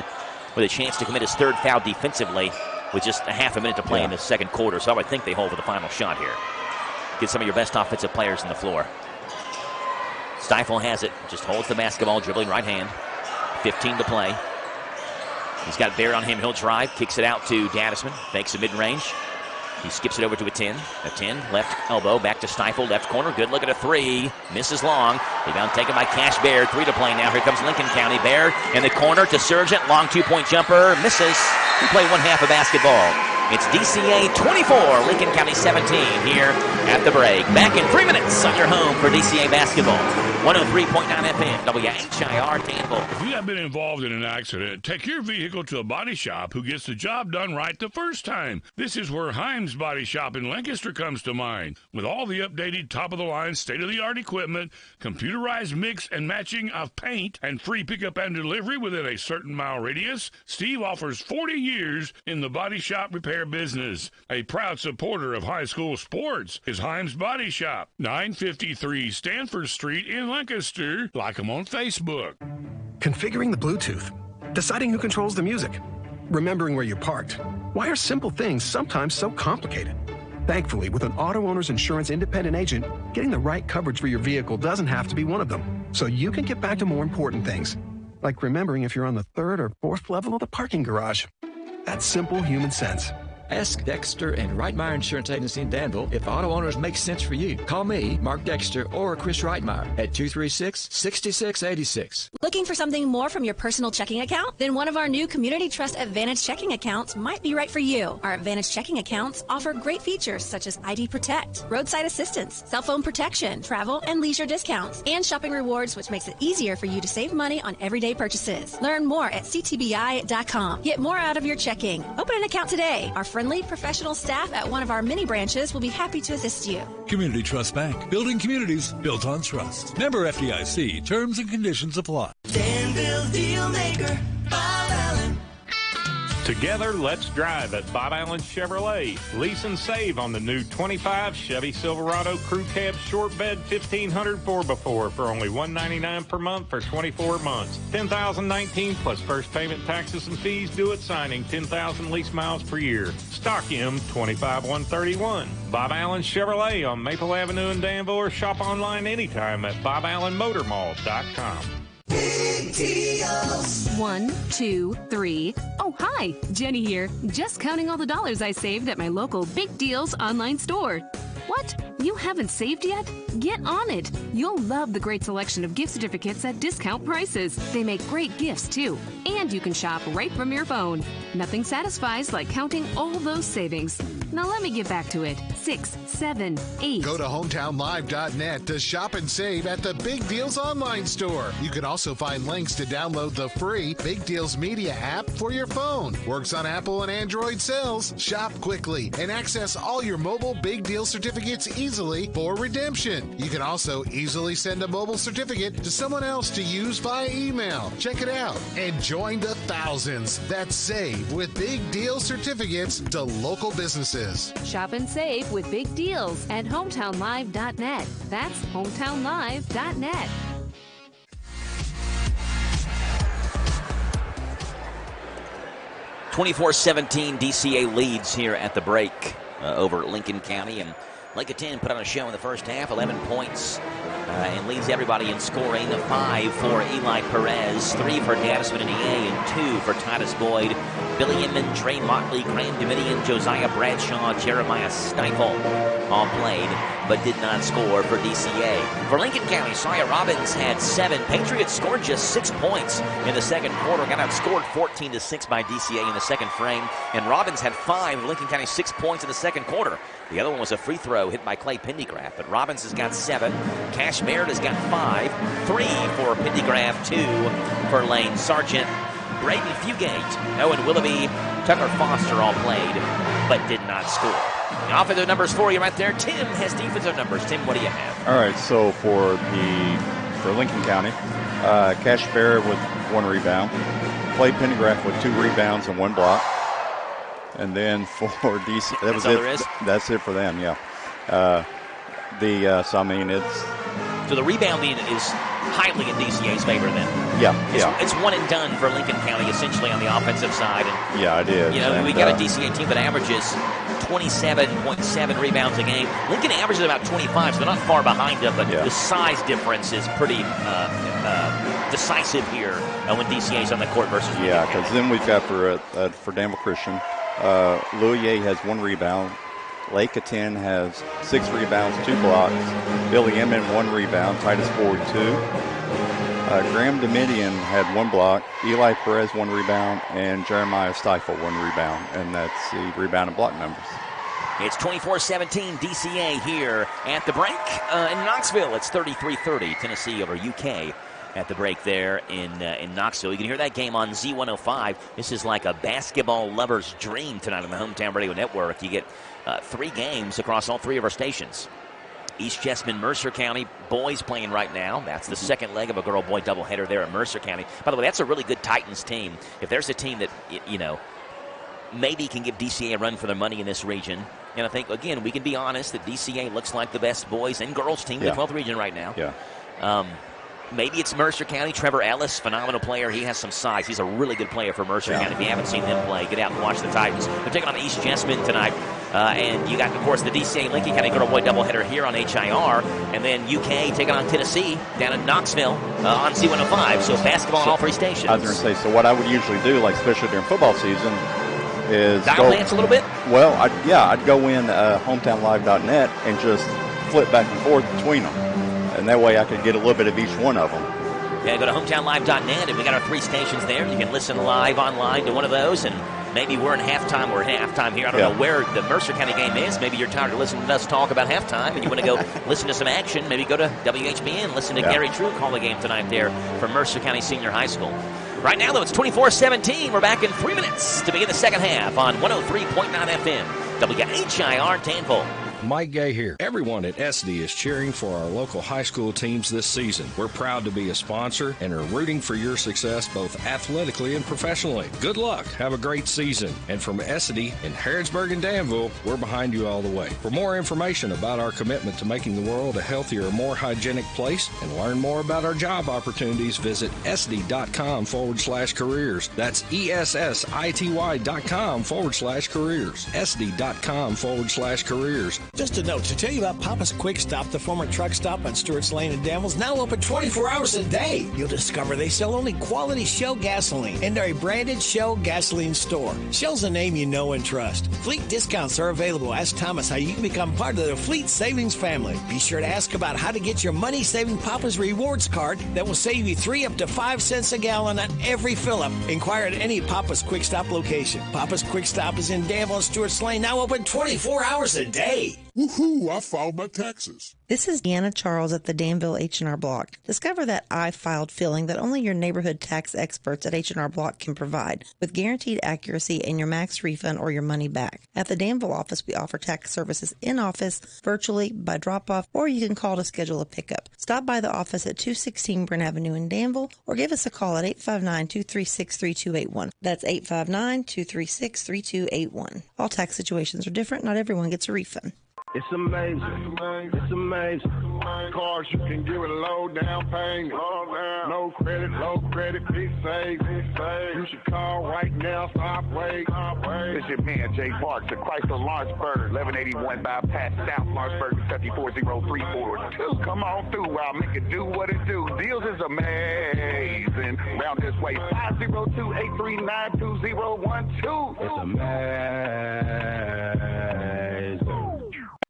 with a chance to commit his third foul defensively with just a half a minute to play in the second quarter. So I would think they hold for the final shot here. Get some of your best offensive players on the floor. Stifle has it. Just holds the basketball, dribbling right hand. 15 to play. He's got Baird on him. He'll drive. Kicks it out to Daddisman. Fakes a mid-range. He skips it over to a 10. A 10, left elbow, back to Stifle, left corner. Good look at a 3. Misses long. Rebound taken by Cash Baird. 3 to play now. Here comes Lincoln County. Baird in the corner to Surgent. Long 2-point jumper. Misses. We play one half of basketball. It's DCA 24, Lincoln County 17 here at the break. Back in 3 minutes on your home for DCA basketball. 103.9 FM, WHIR Danville. If you have been involved in an accident, take your vehicle to a body shop who gets the job done right the first time. This is where Himes Body Shop in Lancaster comes to mind. With all the updated, top-of-the-line, state-of-the-art equipment, computerized mix and matching of paint, and free pickup and delivery within a certain mile radius, Steve offers 40 years in the body shop repair business. A proud supporter of high school sports is Himes Body Shop, 953 Stanford Street in Lancaster. Like them on Facebook. Configuring the Bluetooth, deciding who controls the music, remembering where you parked. Why are simple things sometimes so complicated? Thankfully, with an auto owner's insurance independent agent, getting the right coverage for your vehicle doesn't have to be one of them. So you can get back to more important things, like remembering if you're on the 3rd or 4th level of the parking garage. That's simple human sense. Ask Dexter and Reitmeyer Insurance Agency in Danville if auto owners make sense for you. Call me, Mark Dexter, or Chris Reitmeyer at 236-6686. Looking for something more from your personal checking account? Then one of our new Community Trust Advantage checking accounts might be right for you. Our Advantage checking accounts offer great features such as ID Protect, roadside assistance, cell phone protection, travel and leisure discounts, and shopping rewards, which makes it easier for you to save money on everyday purchases. Learn more at ctbi.com. Get more out of your checking. Open an account today. Our friendly professional staff at one of our mini branches will be happy to assist you. Community Trust Bank. Building communities built on trust. Member FDIC. Terms and conditions apply. Danville Deal Maker, Bob Allen. Together, let's drive at Bob Allen Chevrolet. Lease and save on the new 25 Chevy Silverado Crew Cab Short Bed 1500 4x4 for only $199 per month for 24 months. $10,019 plus first payment, taxes, and fees due at signing. 10,000 lease miles per year. Stock M 25131. Bob Allen Chevrolet on Maple Avenue in Danville, or shop online anytime at BobAllenMotorMall.com. Big deals. 1, 2, 3. Oh, hi. Jenny here. Just counting all the dollars I saved at my local Big Deals online store. What? You haven't saved yet? Get on it. You'll love the great selection of gift certificates at discount prices. They make great gifts, too. And you can shop right from your phone. Nothing satisfies like counting all those savings. Now let me get back to it. 6, 7, 8. Go to hometownlive.net to shop and save at the Big Deals online store. You can also find links to download the free Big Deals Media app for your phone. Works on Apple and Android cells. Shop quickly and access all your mobile Big Deal certificates easily for redemption. You can also easily send a mobile certificate to someone else to use via email. Check it out and join the thousands that save with Big Deal certificates to local businesses. Shop and save with Big Deals at hometownlive.net. That's hometownlive.net. (24-17) DCA leads here at the break over Lincoln County, and Lake of 10 put on a show in the first half, 11 points, and leads everybody in scoring. 5 for Eli Perez, 3 for Gaddisman and EA, and 2 for Titus Boyd. Billy Inman, Trey Motley, Graham Dominion, Josiah Bradshaw, Jeremiah Stiefel all played, but did not score for DCA. For Lincoln County, Sawyer Robbins had 7. Patriots scored just 6 points in the second quarter, got outscored 14-6 by DCA in the second frame, and Robbins had 5. Lincoln County 6 points in the second quarter. The other one was a free throw hit by Clay Pendergraft, but Robbins has got 7. Cash Merritt has got 5. 3 for Pendergraft, 2 for Lane Sargent. Braden Fugate, Owen Willoughby, Tucker Foster all played, but did not score. The offensive numbers for you right there. Tim has defensive numbers. Tim, what do you have? All right, so for Lincoln County, Cash Barrett with 1 rebound, Clay Pendergraft with 2 rebounds and 1 block, and then for DC, that was it. That's it for them. Yeah. So the rebounding is highly in DCA's favor then. Yeah, It's one and done for Lincoln County essentially on the offensive side. And, yeah, it is. You know, we got a DCA team that averages 27.7 rebounds a game. Lincoln averages about 25, so they're not far behind them, but the size difference is pretty decisive here when DCA's on the court versus Lincoln County. Because then we've got for Danville Christian, Louis has 1 rebound. Lake of 10 has 6 rebounds, 2 blocks. Billy Inman, 1 rebound. Titus Boyd, 2. Graham Dominion had 1 block. Eli Perez, 1 rebound. And Jeremiah Stiefel, 1 rebound. And that's the rebound and block numbers. It's 24-17 DCA here at the break in Knoxville. It's 33-30 Tennessee over UK at the break there in Knoxville. You can hear that game on Z105. This is like a basketball lover's dream tonight on the Hometown Radio Network. You get 3 games across all 3 of our stations. East Jessamine, Mercer County, boys playing right now. That's the second leg of a girl-boy doubleheader there at Mercer County. By the way, that's a really good Titans team. If there's a team that, maybe can give DCA a run for their money in this region, and I think, again, we can be honest that DCA looks like the best boys and girls team in the 12th region right now. Yeah. Maybe it's Mercer County. Trevor Ellis, phenomenal player. He has some size. He's a really good player for Mercer County. If you haven't seen them play, get out and watch the Titans. They're taking on East Jessamine tonight. And you got, of course, the DCA Lincoln County Girl Boy doubleheader here on HIR. And then UK taking on Tennessee down in Knoxville on C105. So basketball on all 3 stations. I was going to say, so what I would usually do, like especially during football season, is dial dance a little bit? Well, I'd go in hometownlive.net and just flip back and forth between them. And that way I could get a little bit of each one of them. Yeah, go to hometownlive.net, and we got our 3 stations there. You can listen live online to one of those, and maybe we're in halftime. We're in halftime here. I don't know where the Mercer County game is. Maybe you're tired of listening to us talk about halftime, and you want to go listen to some action. Maybe go to WHBN, listen to Gary True call the game tonight there for Mercer County Senior High School. Right now, though, it's 24-17. We're back in 3 minutes to begin the second half on 103.9 FM, WHIR Danville. Mike Gay here. Everyone at SD is cheering for our local high school teams this season. We're proud to be a sponsor and are rooting for your success both athletically and professionally. Good luck. Have a great season. And from SD in Harrodsburg and Danville, we're behind you all the way. For more information about our commitment to making the world a healthier, more hygienic place and learn more about our job opportunities, visit sd.com/careers. That's ESSITY.com/careers. sd.com/careers. Just a note to tell you about Papa's Quick Stop, the former truck stop on Stewart's Lane in Danville, is now open 24 hours a day. You'll discover they sell only quality Shell gasoline and are a branded Shell gasoline store. Shell's a name you know and trust. Fleet discounts are available. Ask Thomas how you can become part of the Fleet Savings family. Be sure to ask about how to get your money-saving Papa's Rewards card that will save you 3 up to 5 cents a gallon on every fill-up. Inquire at any Papa's Quick Stop location. Papa's Quick Stop is in Danville and Stewart's Lane, now open 24 hours a day. Woohoo, I filed my taxes. This is Deanna Charles at the Danville H&R Block. Discover that I filed feeling that only your neighborhood tax experts at H&R Block can provide, with guaranteed accuracy and your max refund or your money back. At the Danville office, we offer tax services in-office, virtually, by drop-off, or you can call to schedule a pickup. Stop by the office at 216 Bryn Avenue in Danville, or give us a call at 859-236-3281. That's 859-236-3281. All tax situations are different. Not everyone gets a refund. It's amazing. It's amazing. Cars, you can give it a low down payment. No credit, low credit, big save. You should call right now, stop wait. This your man, Jay Parks, at Chrysler Lawrenceburg, 1181 bypass South Lawrenceburg, Kentucky 40342. Come on through while I make it do what it do. Deals is amazing. Round this way, 502-839-2012. It's amazing.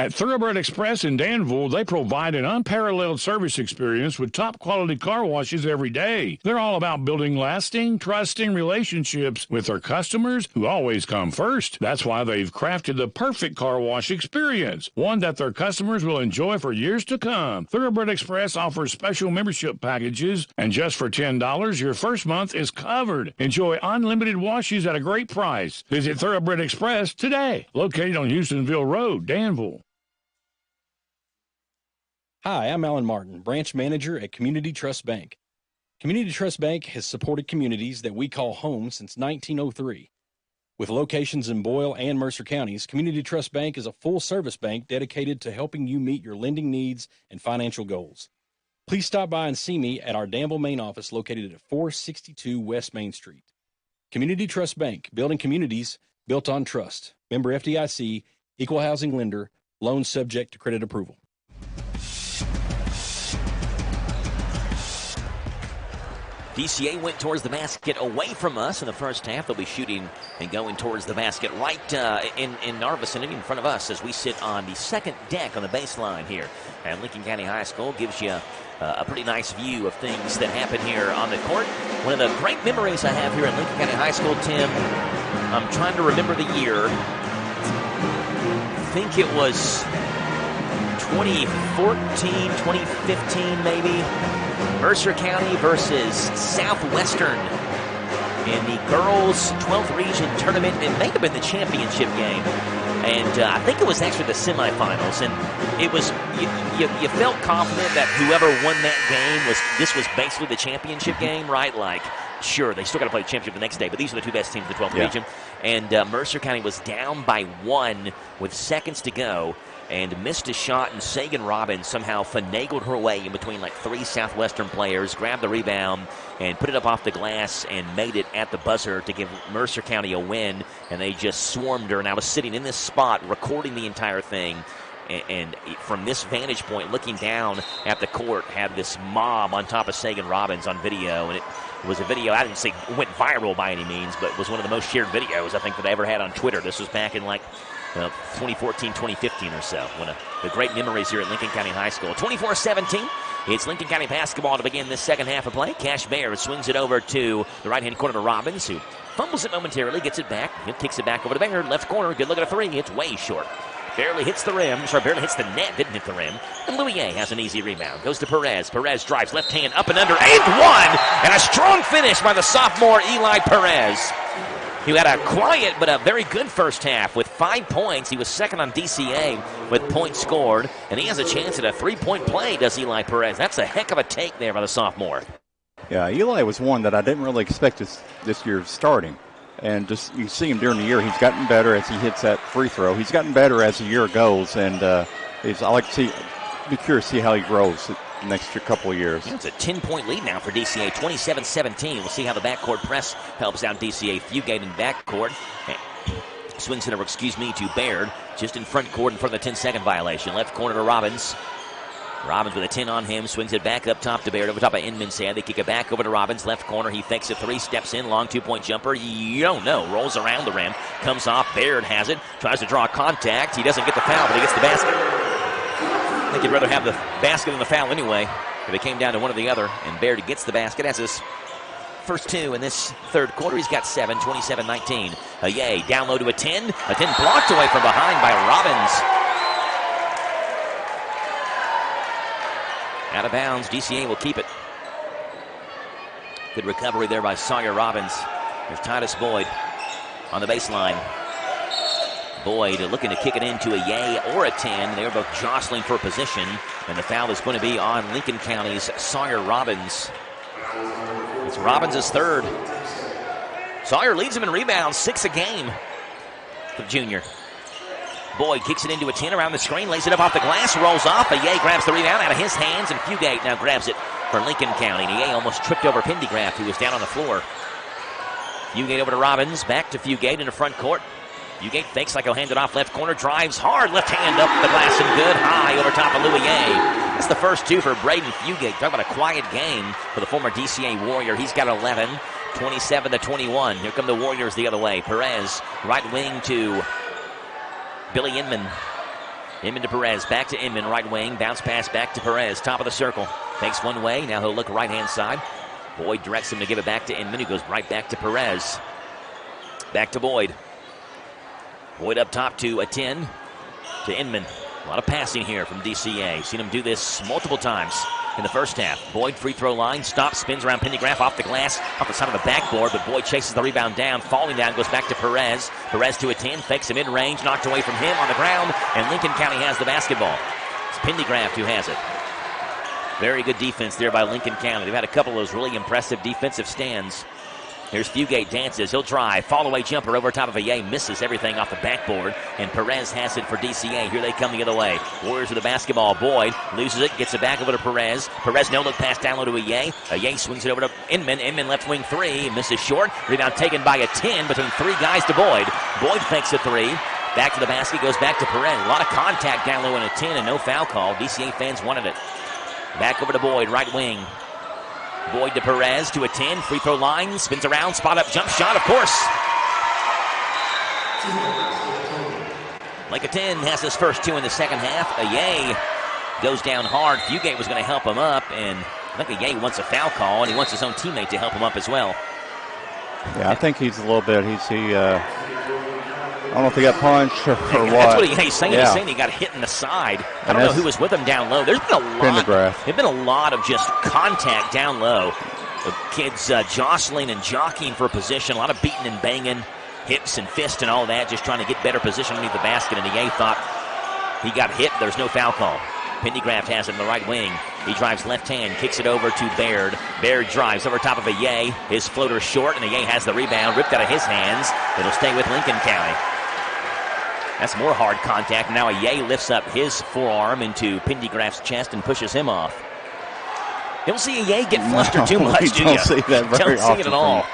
At Thoroughbred Express in Danville, they provide an unparalleled service experience with top-quality car washes every day. They're all about building lasting, trusting relationships with their customers who always come first. That's why they've crafted the perfect car wash experience, one that their customers will enjoy for years to come. Thoroughbred Express offers special membership packages, and just for $10, your first month is covered. Enjoy unlimited washes at a great price. Visit Thoroughbred Express today, located on Houstonville Road, Danville. Hi, I'm Alan Martin, branch manager at Community Trust Bank. Community Trust Bank has supported communities that we call home since 1903. With locations in Boyle and Mercer counties, Community Trust Bank is a full-service bank dedicated to helping you meet your lending needs and financial goals. Please stop by and see me at our Danville main office located at 462 West Main Street. Community Trust Bank, building communities built on trust. Member FDIC, equal housing lender, loans subject to credit approval. DCA went towards the basket away from us in the first half. They'll be shooting and going towards the basket right in our vicinity in front of us as we sit on the second deck on the baseline here. And Lincoln County High School gives you a pretty nice view of things that happen here on the court. One of the great memories I have here at Lincoln County High School, Tim, I'm trying to remember the year. I think it was 2014, 2015 maybe. Mercer County versus Southwestern in the girls' 12th region tournament. It may have been the championship game. And I think it was actually the semifinals. And it was, you felt confident that whoever won that game this was basically the championship game, right? Like, sure, they still got to play the championship the next day, but these are the two best teams in the 12th region. And Mercer County was down by 1 with seconds to go and missed a shot, and Sagan Robbins somehow finagled her way in between like 3 Southwestern players, grabbed the rebound, and put it up off the glass and made it at the buzzer to give Mercer County a win, and they just swarmed her. And I was sitting in this spot recording the entire thing, and from this vantage point, looking down at the court, had this mob on top of Sagan Robbins on video, and was a video, I didn't say went viral by any means, but was one of the most shared videos I think that I ever had on Twitter. This was back in like 2014, 2015 or so. One of the great memories here at Lincoln County High School. 24-17. It's Lincoln County basketball to begin this second half of play. Cash Baird swings it over to the right-hand corner to Robbins, who fumbles it momentarily, gets it back. He kicks it back over to Baird. Left corner, good look at a three. It's way short. Barely hits the rim. Barely hits the net. Didn't hit the rim. And Louier has an easy rebound. Goes to Perez. Perez drives left hand up and under. And one! And a strong finish by the sophomore Eli Perez. He had a quiet but a very good first half with 5 points. He was second on DCA with points scored. And he has a chance at a three-point play, does Eli Perez. That's a heck of a take there by the sophomore. Yeah, Eli was one that I didn't really expect this year starting. And just you see him during the year, he's gotten better as he hits that free throw. He's gotten better as the year goes, and I like to see, be curious to see how he grows the next couple of years. Yeah, it's a 10-point lead now for DCA, 27-17. We'll see how the backcourt press helps out DCA. Fugate in backcourt. Swings it over, to Baird, just in front court in front of the 10-second violation. Left corner to Robbins. Robbins with a 10 on him, swings it back up top to Baird, over top of Inman's head. They kick it back over to Robbins, left corner. He fakes it three, steps in, long two-point jumper. You don't know, rolls around the rim, comes off. Baird has it, tries to draw contact. He doesn't get the foul, but he gets the basket. I think he'd rather have the basket than the foul anyway, if it came down to one or the other. And Baird gets the basket. That's his first two in this third quarter. He's got 7, 27-19. Yay, down low to a 10. A 10 blocked away from behind by Robbins. Out of bounds, DCA will keep it. Good recovery there by Sawyer Robbins. There's Titus Boyd on the baseline. Boyd looking to kick it into a yay or a 10. They're both jostling for position, and the foul is going to be on Lincoln County's Sawyer Robbins. It's Robbins' third. Sawyer leads him in rebounds, 6 a game for the junior. Boyd kicks it into a 10 around the screen, lays it up off the glass, rolls off. Ayay grabs the rebound out of his hands, and Fugate now grabs it for Lincoln County. And Ayay almost tripped over Pendergraft, who was down on the floor. Fugate over to Robbins, back to Fugate in the front court. Fugate fakes like he'll hand it off left corner, drives hard, left hand up the glass and good, high over top of Louier. That's the first two for Braden Fugate. Talk about a quiet game for the former DCA Warrior. He's got 11, 27-21. Here come the Warriors the other way. Perez, right wing to Billy Inman. Inman to Perez, back to Inman, right wing, bounce pass back to Perez, top of the circle. Fakes one way, now he'll look right-hand side. Boyd directs him to give it back to Inman, who goes right back to Perez. Back to Boyd. Boyd up top to a 10 to Inman. A lot of passing here from DCA. Seen him do this multiple times in the first half. Boyd, free throw line, stops, spins around Pendergraft off the glass, off the side of the backboard, but Boyd chases the rebound down, falling down, goes back to Perez. Perez to a 10, fakes a mid-range, knocked away from him on the ground, and Lincoln County has the basketball. It's Pendergraft who has it. Very good defense there by Lincoln County. They've had a couple of those really impressive defensive stands. Here's Fugate, dances, he'll drive, fall-away jumper over top of Ayay, misses everything off the backboard, and Perez has it for DCA. Here they come the other way. Warriors with the basketball. Boyd loses it, gets it back over to Perez. Perez no-look pass down low to Ayay. Ayay swings it over to Inman. Inman left wing three, misses short. Rebound taken by a 10 between three guys to Boyd. Boyd fakes a three. Back to the basket, goes back to Perez. A lot of contact down low in a 10 and no foul call. DCA fans wanted it. Back over to Boyd, right wing. Boyd to Perez to a 10, free throw line, spins around, spot up, jump shot, of course. Like a 10 has his first two in the second half. Ayay goes down hard. Fugate was going to help him up, and I think Ayay wants a foul call, and he wants his own teammate to help him up as well. Yeah, I think he's a little bit, I don't know if he got punched or what. That's what he's saying. Yeah. He's saying he got hit in the side. I don't know who was with him down low. There's been a lot. There's been a lot of just contact down low. The kids jostling and jockeying for a position. A lot of beating and banging, hips and fists and all that, just trying to get better position underneath the basket. And Ayay thought he got hit. There's no foul call. Pendergraft has it in the right wing. He drives left hand, kicks it over to Baird. Baird drives over top of Ayay. His floater short, and Ayay has the rebound ripped out of his hands. It'll stay with Lincoln County. That's more hard contact. Now Ayay lifts up his forearm into Pendergraft's chest and pushes him off. You don't see Ayay get flustered too much, do you? Don't see that very often. Don't see it at all.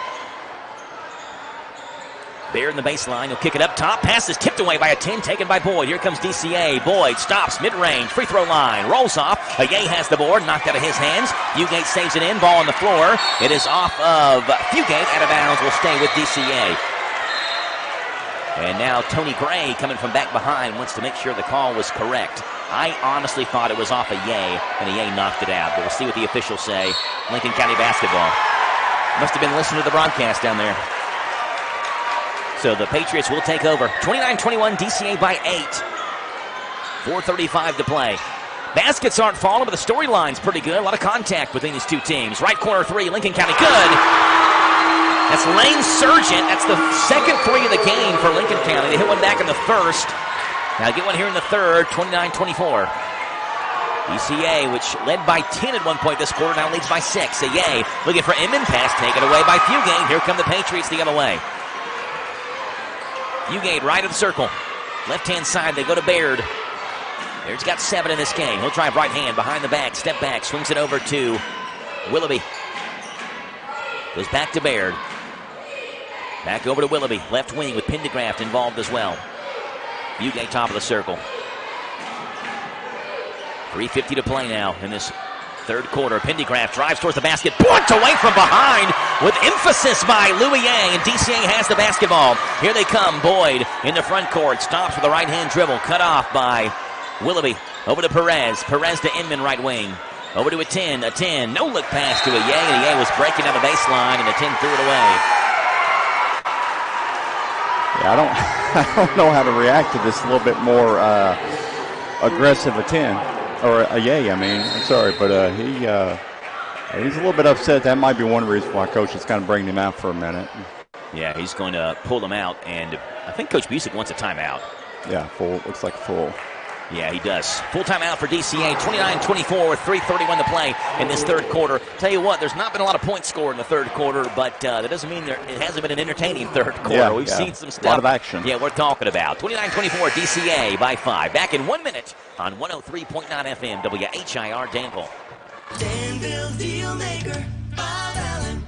Baird in the baseline. He'll kick it up top. Pass is tipped away by a 10, taken by Boyd. Here comes DCA. Boyd stops mid-range. Free throw line. Rolls off. Ye has the board. Knocked out of his hands. Fugate saves it in. Ball on the floor. It is off of Fugate. Out of bounds. Will stay with DCA. And now Tony Gray coming from back behind wants to make sure the call was correct. I honestly thought it was off a Ye, and a Ye knocked it out. But we'll see what the officials say. Lincoln County basketball. Must have been listening to the broadcast down there. So the Patriots will take over. 29-21, DCA by 8. 4:35 to play. Baskets aren't falling, but the storyline's pretty good. A lot of contact between these two teams. Right corner three, Lincoln County, good. That's Lane Sargent. That's the second three of the game for Lincoln County. They hit one back in the first. Now get one here in the third, 29-24. DCA, which led by 10 at one point this quarter, now leads by 6. Ye looking for Inman, pass taken away by Fugate. Here come the Patriots the other way. Fugate right of the circle. Left-hand side, they go to Baird. Baird's got 7 in this game. He'll drive right hand, behind the back, step back, swings it over to Willoughby. Goes back to Baird. Back over to Willoughby. Left wing with Pendergraft involved as well. Fugate top of the circle. 3:50 to play now in this third quarter. Pendergraft drives towards the basket. Blocked away from behind with emphasis by Louis Yang, and DCA has the basketball. Here they come. Boyd in the front court. Stops with a right-hand dribble. Cut off by Willoughby. Over to Perez. Perez to Inman, right wing. Over to a 10. A 10. No look pass to a Ye, and a Ye was breaking down the baseline, and the 10 threw it away. Yeah, I don't know how to react to this a little bit more aggressive a 10. Or a Ye, I mean. I'm sorry, but he's a little bit upset. That might be one reason why Coach is kind of bringing him out for a minute. Yeah, he's going to pull him out, and I think Coach Busick wants a timeout. Yeah, full. Looks like full. Yeah, he does. Full timeout for DCA. 29-24 with 3:31 to play in this third quarter. Tell you what, there's not been a lot of points scored in the third quarter, but that doesn't mean it hasn't been an entertaining third quarter. Yeah, We've seen some stuff. A lot of action. Yeah, we're talking about. 29-24, DCA by 5. Back in 1 minute on 103.9 FM, WHIR Danville. Danville Dealmaker, Bob Allen.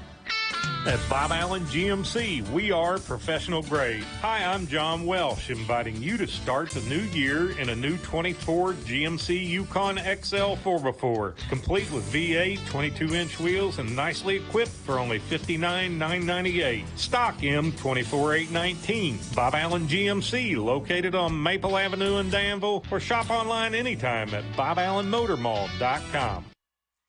At Bob Allen GMC, we are professional grade. Hi, I'm John Welsh, inviting you to start the new year in a new 24 GMC Yukon XL 4x4, complete with V8, 22-inch wheels, and nicely equipped for only $59,998. Stock M24819. Bob Allen GMC, located on Maple Avenue in Danville, or shop online anytime at BobAllenMotorMall.com.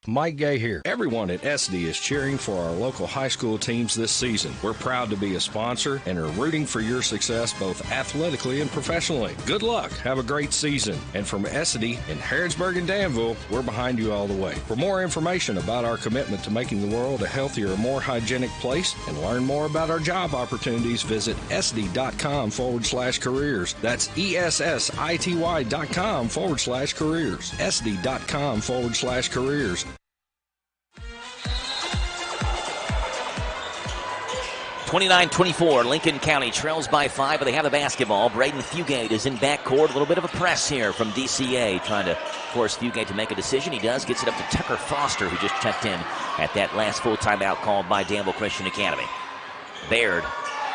Mike Gay here. Everyone at SD is cheering for our local high school teams this season. We're proud to be a sponsor and are rooting for your success both athletically and professionally. Good luck. Have a great season. And from SD in Harrodsburg and Danville, we're behind you all the way. For more information about our commitment to making the world a healthier, more hygienic place and learn more about our job opportunities, visit sd.com/careers. That's ESSITY.com/careers. sd.com/careers. 29-24, Lincoln County trails by 5, but they have the basketball. Braden Fugate is in backcourt. A little bit of a press here from DCA, trying to force Fugate to make a decision. He does. Gets it up to Tucker Foster, who just checked in at that last full timeout called by Danville Christian Academy. Baird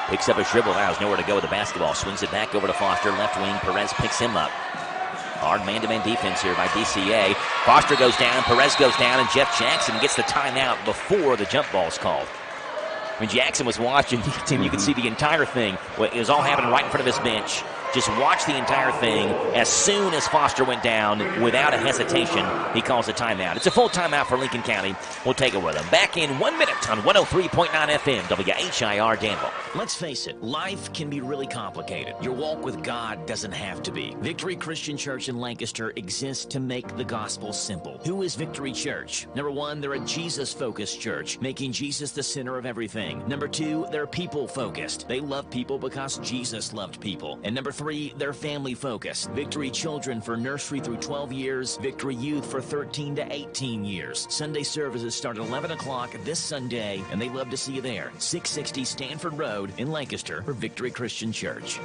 picks up a dribble. Now has nowhere to go with the basketball. Swings it back over to Foster, left wing. Perez picks him up. Hard man-to-man defense here by DCA. Foster goes down, Perez goes down, and Jeff Jackson gets the timeout before the jump ball's called. When Jackson was watching, you could see the entire thing. It was all happening right in front of his bench. Just watch the entire thing. As soon as Foster went down, without a hesitation, he calls a timeout. It's a full timeout for Lincoln County. We'll take it with him. Back in 1 minute on 103.9 FM, WHIR Danville. Let's face it, life can be really complicated. Your walk with God doesn't have to be. Victory Christian Church in Lancaster exists to make the gospel simple. Who is Victory Church? Number 1, they're a Jesus-focused church, making Jesus the center of everything. Number 2, they're people-focused. They love people because Jesus loved people. And number 3, they're family-focused. Victory Children for nursery through 12 years. Victory Youth for 13 to 18 years. Sunday services start at 11 o'clock this Sunday, and they love to see you there. 660 Stanford Road in Lancaster for Victory Christian Church.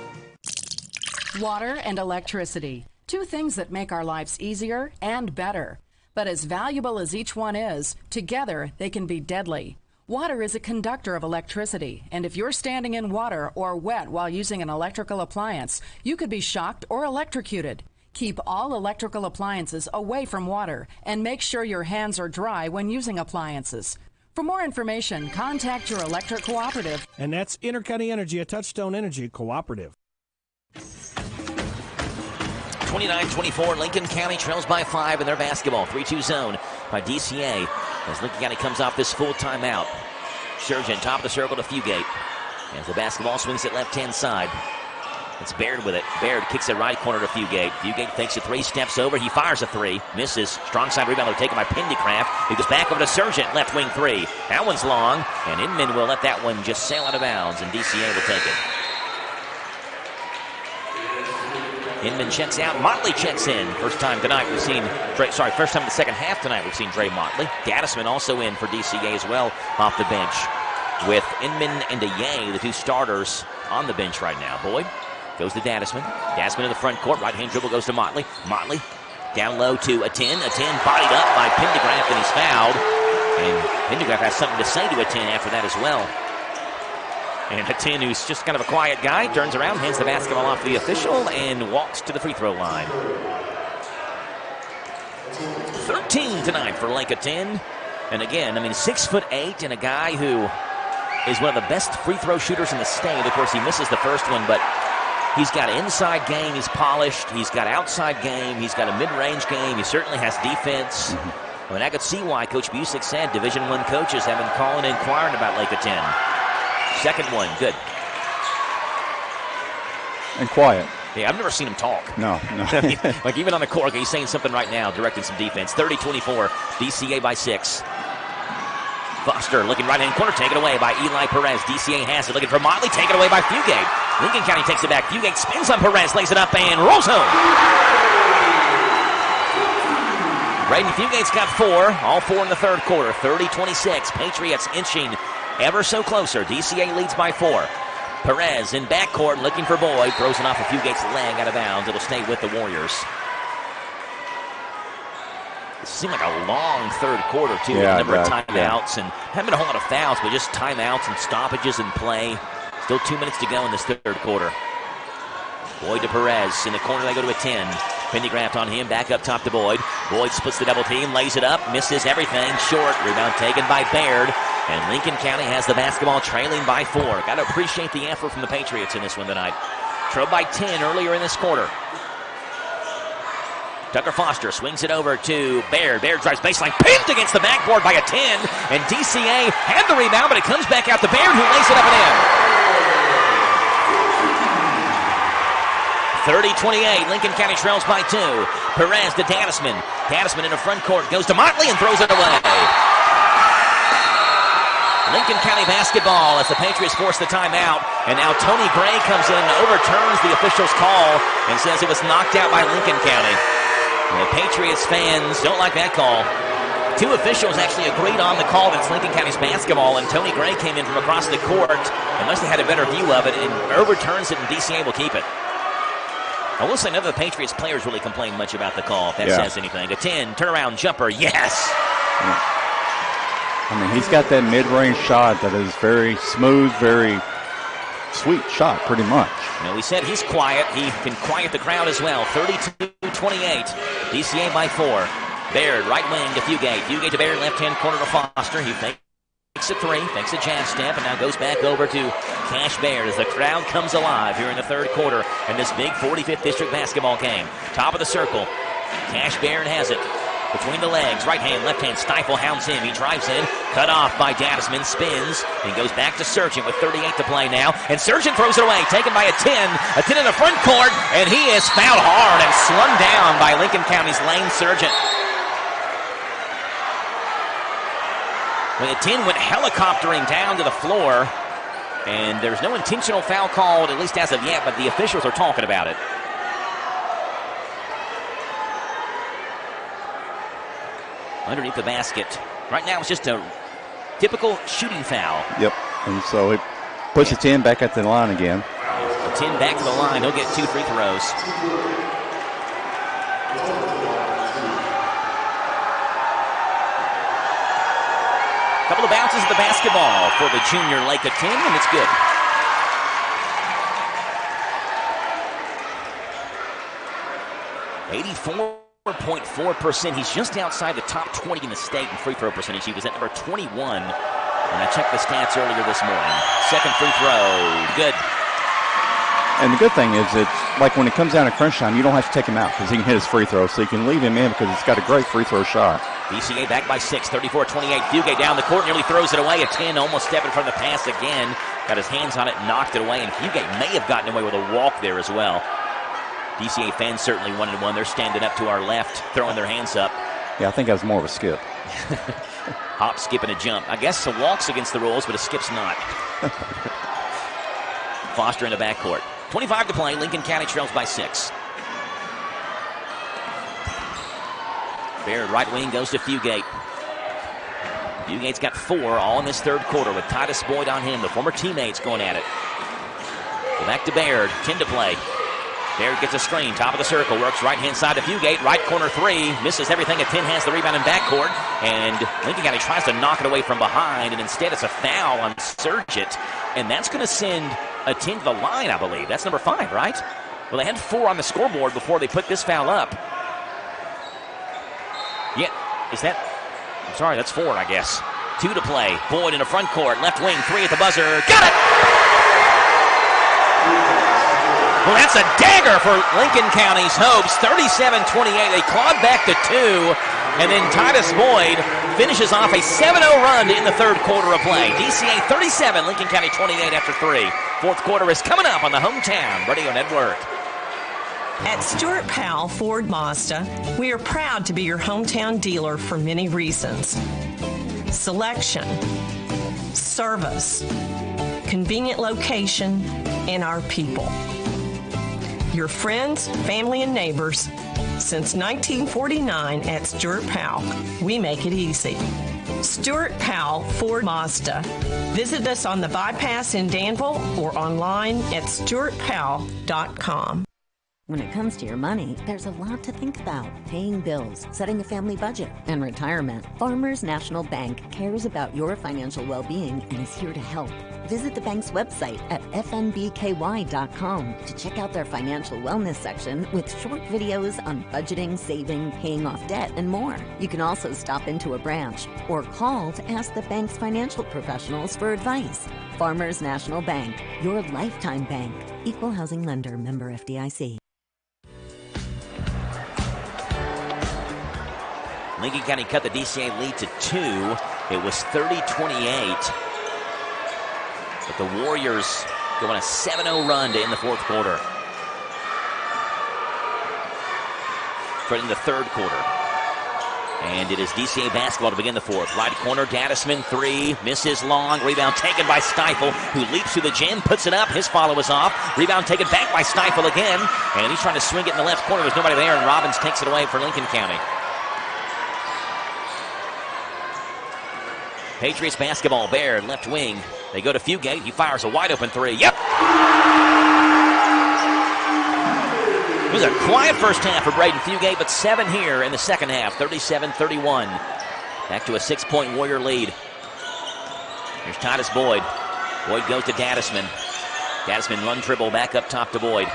Water and electricity. Two things that make our lives easier and better. But as valuable as each one is, together they can be deadly. Water is a conductor of electricity, and if you're standing in water or wet while using an electrical appliance, you could be shocked or electrocuted. Keep all electrical appliances away from water and make sure your hands are dry when using appliances. For more information, contact your electric cooperative. And that's Intercounty Energy, a Touchstone Energy cooperative. 29-24, Lincoln County trails by 5 in their basketball. 3-2 zone by DCA as Lincoln County comes off this full timeout. Surgeon, top of the circle to Fugate. As the basketball swings it left-hand side. It's Baird with it. Baird kicks it right corner to Fugate. Fugate fakes a 3, steps over. He fires a 3. Misses. Strong side rebound taken by Pendycraft. He goes back over to Surgeon. Left wing 3. That one's long. And Inman will let that one just sail out of bounds. And DCA will take it. Inman checks out. Motley checks in. First time tonight we've seen first time in the second half tonight we've seen Dre Motley. Gaddisman also in for DCA as well off the bench. With Inman and Ye, the two starters on the bench right now. Boyd goes to Gaddisman. Gaddisman in the front court. Right-hand dribble goes to Motley. Motley down low to a 10. A 10 bodied up by Pendergraft, and he's fouled. And Pendergraft has something to say to a 10 after that as well. And a 10 who's just kind of a quiet guy turns around, hands the basketball off to the official, and walks to the free throw line. 13 tonight for Lake of 10. And again, 6'8", and a guy who is one of the best free throw shooters in the state. Of course, he misses the first one, but he's got an inside game. He's polished. He's got outside game. He's got a mid-range game. He certainly has defense. I could see why Coach Busick said Division I coaches have been calling and inquiring about Lake of 10. Second one, good. And quiet. Yeah, I've never seen him talk. No. Like even on the court, he's saying something right now, directing some defense. 30-24, DCA by 6. Foster looking right-hand corner, taken away by Eli Perez. DCA has it, looking for Motley, taken away by Fugate. Lincoln County takes it back. Fugate spins on Perez, lays it up, and rolls home. Braden Fugate's got 4, all 4 in the third quarter. 30-26, Patriots inching ever so closer. DCA leads by 4. Perez in backcourt looking for Boyd. Throws it off of Fugate's leg out of bounds. It'll stay with the Warriors. It seemed like a long third quarter, too. Yeah, a number of timeouts and haven't been a whole lot of fouls, but just timeouts and stoppages in play. Still 2 minutes to go in this third quarter. Boyd to Perez. In the corner, they go to a 10. Pendergraft on him, back up top to Boyd. Boyd splits the double team, lays it up, misses everything. Short, rebound taken by Baird. And Lincoln County has the basketball trailing by 4. Got to appreciate the effort from the Patriots in this one tonight. Trailed by 10 earlier in this quarter. Tucker Foster swings it over to Baird. Baird drives baseline, pinned against the backboard by a 10. And DCA had the rebound, but it comes back out to Baird, who lays it up and in. 30-28, Lincoln County trails by 2. Perez to Gaddisman. Gaddisman in the front court, goes to Motley and throws it away. Lincoln County basketball as the Patriots force the timeout. And now Tony Gray comes in and overturns the official's call and says it was knocked out by Lincoln County. And the Patriots fans don't like that call. 2 officials actually agreed on the call that it's Lincoln County's basketball, and Tony Gray came in from across the court and must have had a better view of it and overturns it, and DCA will keep it. I will say none of the Patriots players really complain much about the call, if that says anything. A 10, turnaround jumper, yes! He's got that mid-range shot that is very smooth, very sweet shot, pretty much. We said he's quiet. He can quiet the crowd as well. 32-28, DCA by 4. Baird, right wing to Fugate. Fugate to Baird, left-hand corner to Foster. He fakes a 3, fakes a jab step, and now goes back over to Cash Baird as the crowd comes alive here in the third quarter in this big 45th District basketball game. Top of the circle. Cash Baird has it. Between the legs, right hand, left hand, Stifle hounds him. He drives in, cut off by Gaddisman, spins, and goes back to Surgeon with 38 to play now. And Surgeon throws it away, taken by a 10 in the front court, and he is fouled hard and slung down by Lincoln County's Lane Surgeon. When the 10 went helicoptering down to the floor, and there's no intentional foul called, at least as of yet, but the officials are talking about it. Underneath the basket. Right now it's just a typical shooting foul. Yep, and so it puts the 10 back at the line again. The 10 back to the line. He'll get 2 free throws. Couple Stifle bounces the basketball for the junior Lake of 10, and it's good. .4%. He's just outside the top 20 in the state in free throw percentage. He was at number 21, and I checked the stats earlier this morning. Second free throw, good. And the good thing is, it's like when it comes down to crunch time, you don't have to take him out because he can hit his free throw, so you can leave him in because he's got a great free throw shot. DCA back by 6, 34-28. Fugate down the court, nearly throws it away. A 10, almost stepping from the pass again. Got his hands on it, knocked it away, and Fugate may have gotten away with a walk there as well. DCA fans certainly wanted one. They're standing up to our left, throwing their hands up. Yeah, I think that was more of a skip. Hop, skip, and a jump. I guess a walk's against the rules, but a skip's not. Foster in the backcourt. 25 to play. Lincoln County trails by 6. Baird, right wing, goes to Fugate. Fugate's got 4 all in this third quarter with Titus Boyd on him. The former teammates going at it. Go back to Baird. 10 to play. Baird gets a screen, top of the circle, works right-hand side to Fugate, right corner 3, misses everything. A 10 has the rebound in backcourt, and Lincoln County tries to knock it away from behind, and instead it's a foul on Surgett, and that's going to send a 10 to the line, I believe. That's number 5, right? Well, they had 4 on the scoreboard before they put this foul up. Yeah, is that? I'm sorry, that's 4, I guess. 2 to play. Boyd in the front court, left wing, 3 at the buzzer. Got it! Well, that's a dagger for Lincoln County's hopes. 37-28. They clawed back to 2. And then Titus Boyd finishes off a 7-0 run in the third quarter of play. DCA 37, Lincoln County 28 after 3. Fourth quarter is coming up on the Hometown Radio Network. At Stuart Powell Ford Mazda, we are proud to be your hometown dealer for many reasons. Selection, service, convenient location, and our people. Your friends, family, and neighbors. Since 1949 at Stuart Powell, we make it easy. Stuart Powell Ford Mazda. Visit us on the bypass in Danville or online at stuartpowell.com. When it comes to your money, there's a lot to think about. Paying bills, setting a family budget, and retirement. Farmers National Bank cares about your financial well-being and is here to help. Visit the bank's website at fnbky.com to check out their financial wellness section with short videos on budgeting, saving, paying off debt, and more. You can also stop into a branch or call to ask the bank's financial professionals for advice. Farmers National Bank, your lifetime bank. Equal housing lender, member FDIC. Lincoln County cut the DCA lead to 2. It was 30-28. But the Warriors go on a 7-0 run to end the fourth quarter. In the third quarter. And it is DCA basketball to begin the fourth. Right corner, Dadisman, 3, misses long. Rebound taken by Stifle, who leaps through the gym, puts it up. His follow is off. Rebound taken back by Stifle again. And he's trying to swing it in the left corner. There's nobody there, and Robbins takes it away for Lincoln County. Patriots basketball, Baird, left wing. They go to Fugate. He fires a wide-open 3. Yep! It was a quiet first half for Braden Fugate, but 7 here in the second half, 37-31. Back to a 6-point Warrior lead. Here's Titus Boyd. Boyd goes to Dadisman. Dadisman run dribble back up top to Boyd.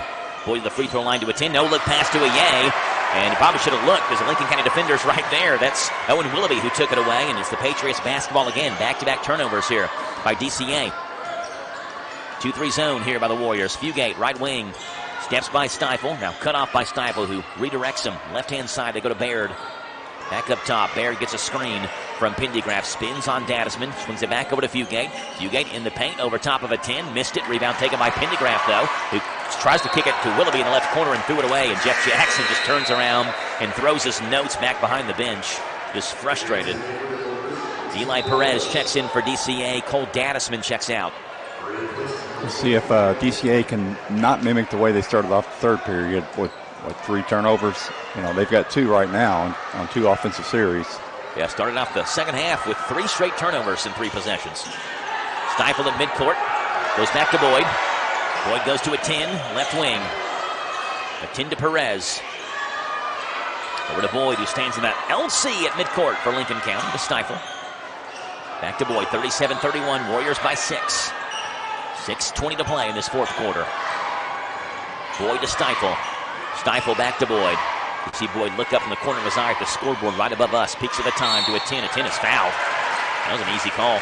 Boyd to the free throw line to a 10. No look pass to a Yay. And he probably should have looked because the Lincoln County defender's right there. That's Owen Willoughby who took it away, and it's the Patriots basketball again. Back-to-back turnovers here by DCA. 2-3 zone here by the Warriors. Fugate, right wing. Steps by Stifle. Now cut off by Stifle, who redirects him. Left-hand side, they go to Baird. Back up top. Baird gets a screen from Pendergraft. Spins on Dadisman. Swings it back over to Fugate. Fugate in the paint over top of a 10. Missed it. Rebound taken by Pendergraft, though, who tries to kick it to Willoughby in the left corner and threw it away. And Jeff Jackson just turns around and throws his notes back behind the bench. Just frustrated. Eli Perez checks in for DCA. Cole Dadisman checks out. Let's see if DCA can not mimic the way they started off the third period with 3 turnovers. You know, they've got 2 right now on 2 offensive series. Yeah, started off the second half with 3 straight turnovers in 3 possessions. Stifle at midcourt. Goes back to Boyd. Boyd goes to a 10, left wing. A 10 to Perez. Over to Boyd, who stands in that LC at midcourt for Lincoln County to Stifle. Back to Boyd, 37-31, Warriors by 6. 6:20 to play in this fourth quarter. Boyd to Stifle. Stifle back to Boyd. You see Boyd look up from the corner of his eye at the scoreboard right above us. Peeks at the time to a 10. A 10 is fouled. That was an easy call.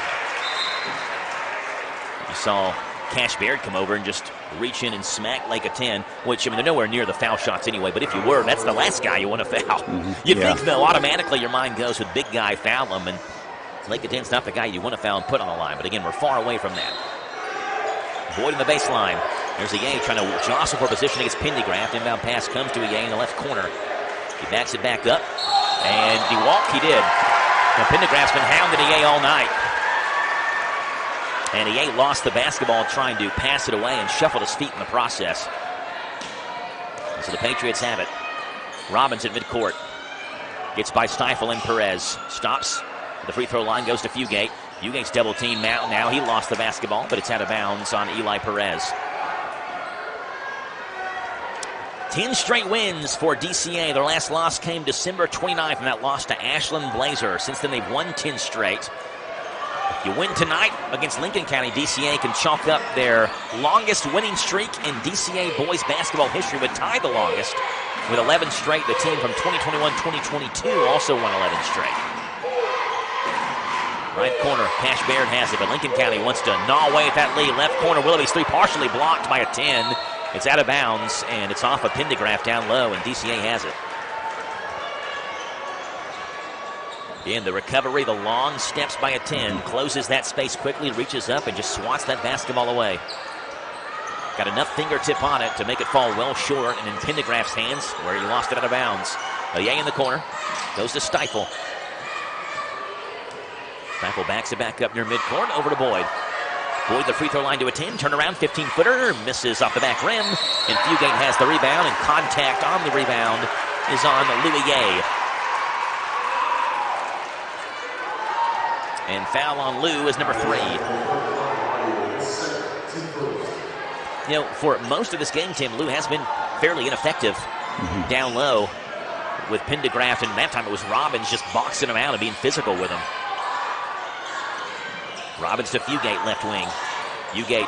You saw Cash Baird come over and just reach in and smack Lake a 10, which, I mean, they're nowhere near the foul shots anyway, but if you were, that's the last guy you want to foul. You'd think, though, automatically your mind goes with big guy, foul him, and Lake a 10's not the guy you want to foul and put on the line, but again, we're far away from that. Boyd in the baseline. There's Ye trying to jostle for position against Pendergraft. Inbound pass comes to Ye in the left corner. He backs it back up, and he walked. He did. Now Pendergraft's been hounding Ye all night. And Ye lost the basketball trying to pass it away and shuffled his feet in the process. And so the Patriots have it. Robbins at midcourt. Gets by Stifle and Perez. Stops. The free throw line goes to Fugate. Fugate's double team now. He lost the basketball, but it's out of bounds on Eli Perez. 10 straight wins for DCA. Their last loss came December 29th, and that loss to Ashland Blazer. Since then, they've won 10 straight. If you win tonight against Lincoln County, DCA can chalk up their longest winning streak in DCA boys basketball history, would tie the longest with 11 straight. The team from 2021-2022 also won 11 straight. Right corner, Cash Baird has it, but Lincoln County wants to gnaw away at that lead. Left corner, Willoughby's three partially blocked by a 10. It's out of bounds, and it's off of Pendergraft down low, and DCA has it. In the recovery, the long steps by a 10, closes that space quickly, reaches up, and just swats that basketball away. Got enough fingertip on it to make it fall well short, and in Pendergraft's hands, where he lost it out of bounds. Ye in the corner, goes to Stifle. Stifle backs it back up near midcourt, over to Boyd. Boyd, the free throw line to a 10, turnaround, 15-footer, misses off the back rim, and Fugate has the rebound, and contact on the rebound is on Louis Ye. And foul on Lou is number 3. You know, for most of this game, Tim, Lou has been fairly ineffective down low with Pendergraft, and that time it was Robbins just boxing him out and being physical with him. Robbins to Fugate, left wing. Fugate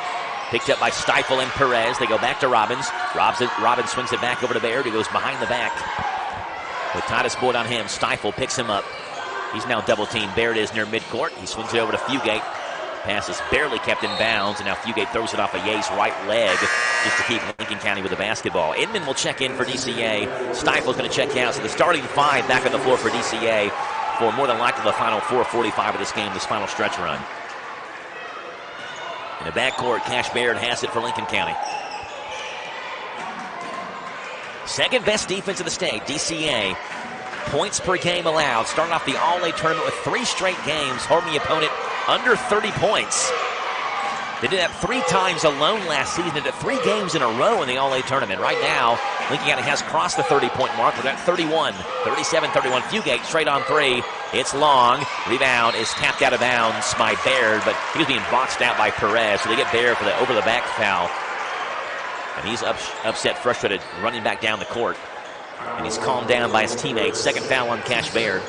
picked up by Stifle and Perez. They go back to Robbins. Robbins swings it back over to Baird, who goes behind the back. With Titus Boyd on him, Stifle picks him up. He's now double-teamed. Baird is near midcourt. He swings it over to Fugate. Pass is barely kept in bounds, and now Fugate throws it off of Ye's right leg just to keep Lincoln County with the basketball. Inman will check in for DCA. Stifle's going to check out. So the starting 5 back on the floor for DCA for more than likely the final 4:45 of this game, this final stretch run. In the backcourt, Cash Baird has it for Lincoln County. Second best defense of the state, DCA. Points per game allowed. Starting off the All-A tournament with 3 straight games, holding the opponent under 30 points. They did that 3 times alone last season. They did 3 games in a row in the All-A tournament. Right now, Lincoln County has crossed the 30-point mark. We're at 31, 37-31. Fugate straight on 3. It's long. Rebound is tapped out of bounds by Baird, but he was being boxed out by Perez. So they get Baird for the over-the-back foul. And he's upset, frustrated, running back down the court. And he's calmed down by his teammates. Second foul on Cash Baird.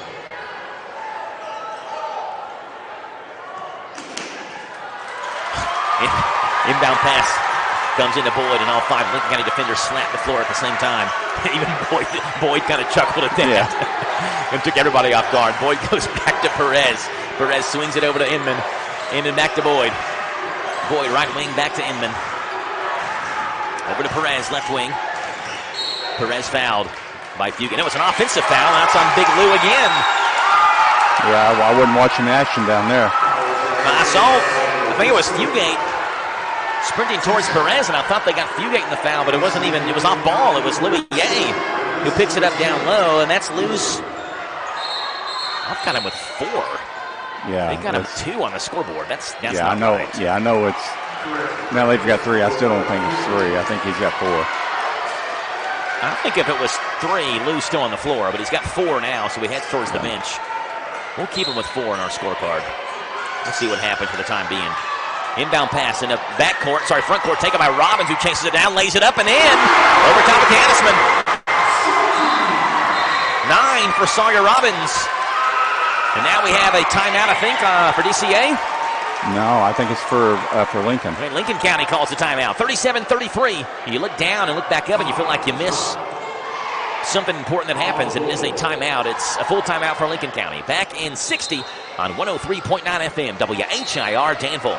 Inbound pass comes into Boyd, and all 5 Lincoln County defenders slap the floor at the same time. Even Boyd kind of chuckled at that and took everybody off guard. Boyd goes back to Perez. Perez swings it over to Inman. Inman back to Boyd. Boyd right wing back to Inman. Over to Perez, left wing. Perez fouled by Fugate. It was an offensive foul, and that's on Big Lou again. Yeah, well, I wasn't watching the action down there. I think it was Fugate sprinting towards Perez, and I thought they got Fugate in the foul, but it wasn't even, it was off ball. It was Louis Ye who picks it up down low, and that's Lou's. I've got him with 4. Yeah. They got him 2 on the scoreboard. That's yeah, not I know. right. Yeah, I know it's. Now they've got 3. I still don't think it's 3. I think he's got 4. I think if it was 3, Lou's still on the floor, but he's got 4 now, so he heads towards the bench. We'll keep him with 4 in our scorecard. Let's see what happens for the time being. Inbound pass in the front court, taken by Robbins, who chases it down, lays it up and in. Over top of Canisman. 9 for Sawyer Robbins. And now we have a timeout, I think, for DCA. No, I think it's for Lincoln. Right, Lincoln County calls the timeout. 37-33. You look down and look back up, and you feel like you miss something important that happens, and it is a timeout. It's a full timeout for Lincoln County. Back in 60 on 103.9 FM, WHIR Danville.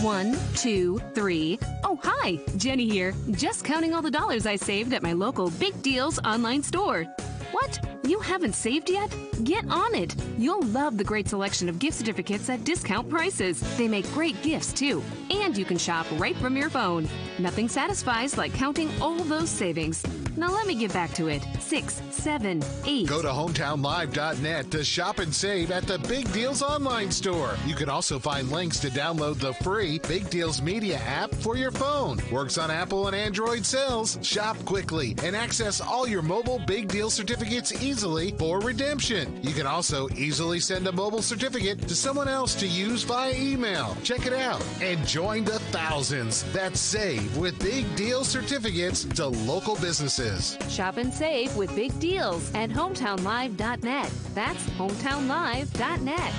1, 2, 3. Oh, hi, Jenny here. Just counting all the dollars I saved at my local Big Deals online store. What? You haven't saved yet? Get on it. You'll love the great selection of gift certificates at discount prices. They make great gifts, too. And you can shop right from your phone. Nothing satisfies like counting all those savings. Now let me get back to it. 6, 7, 8. Go to hometownlive.net to shop and save at the Big Deals online store. You can also find links to download the free Big Deals Media app for your phone. Works on Apple and Android cells. Shop quickly and access all your mobile Big Deal certificates easily for redemption. You can also easily send a mobile certificate to someone else to use via email. Check it out and join the thousands that save with Big Deal certificates to local businesses. Shop and save with Big Deals at hometownlive.net. That's hometownlive.net.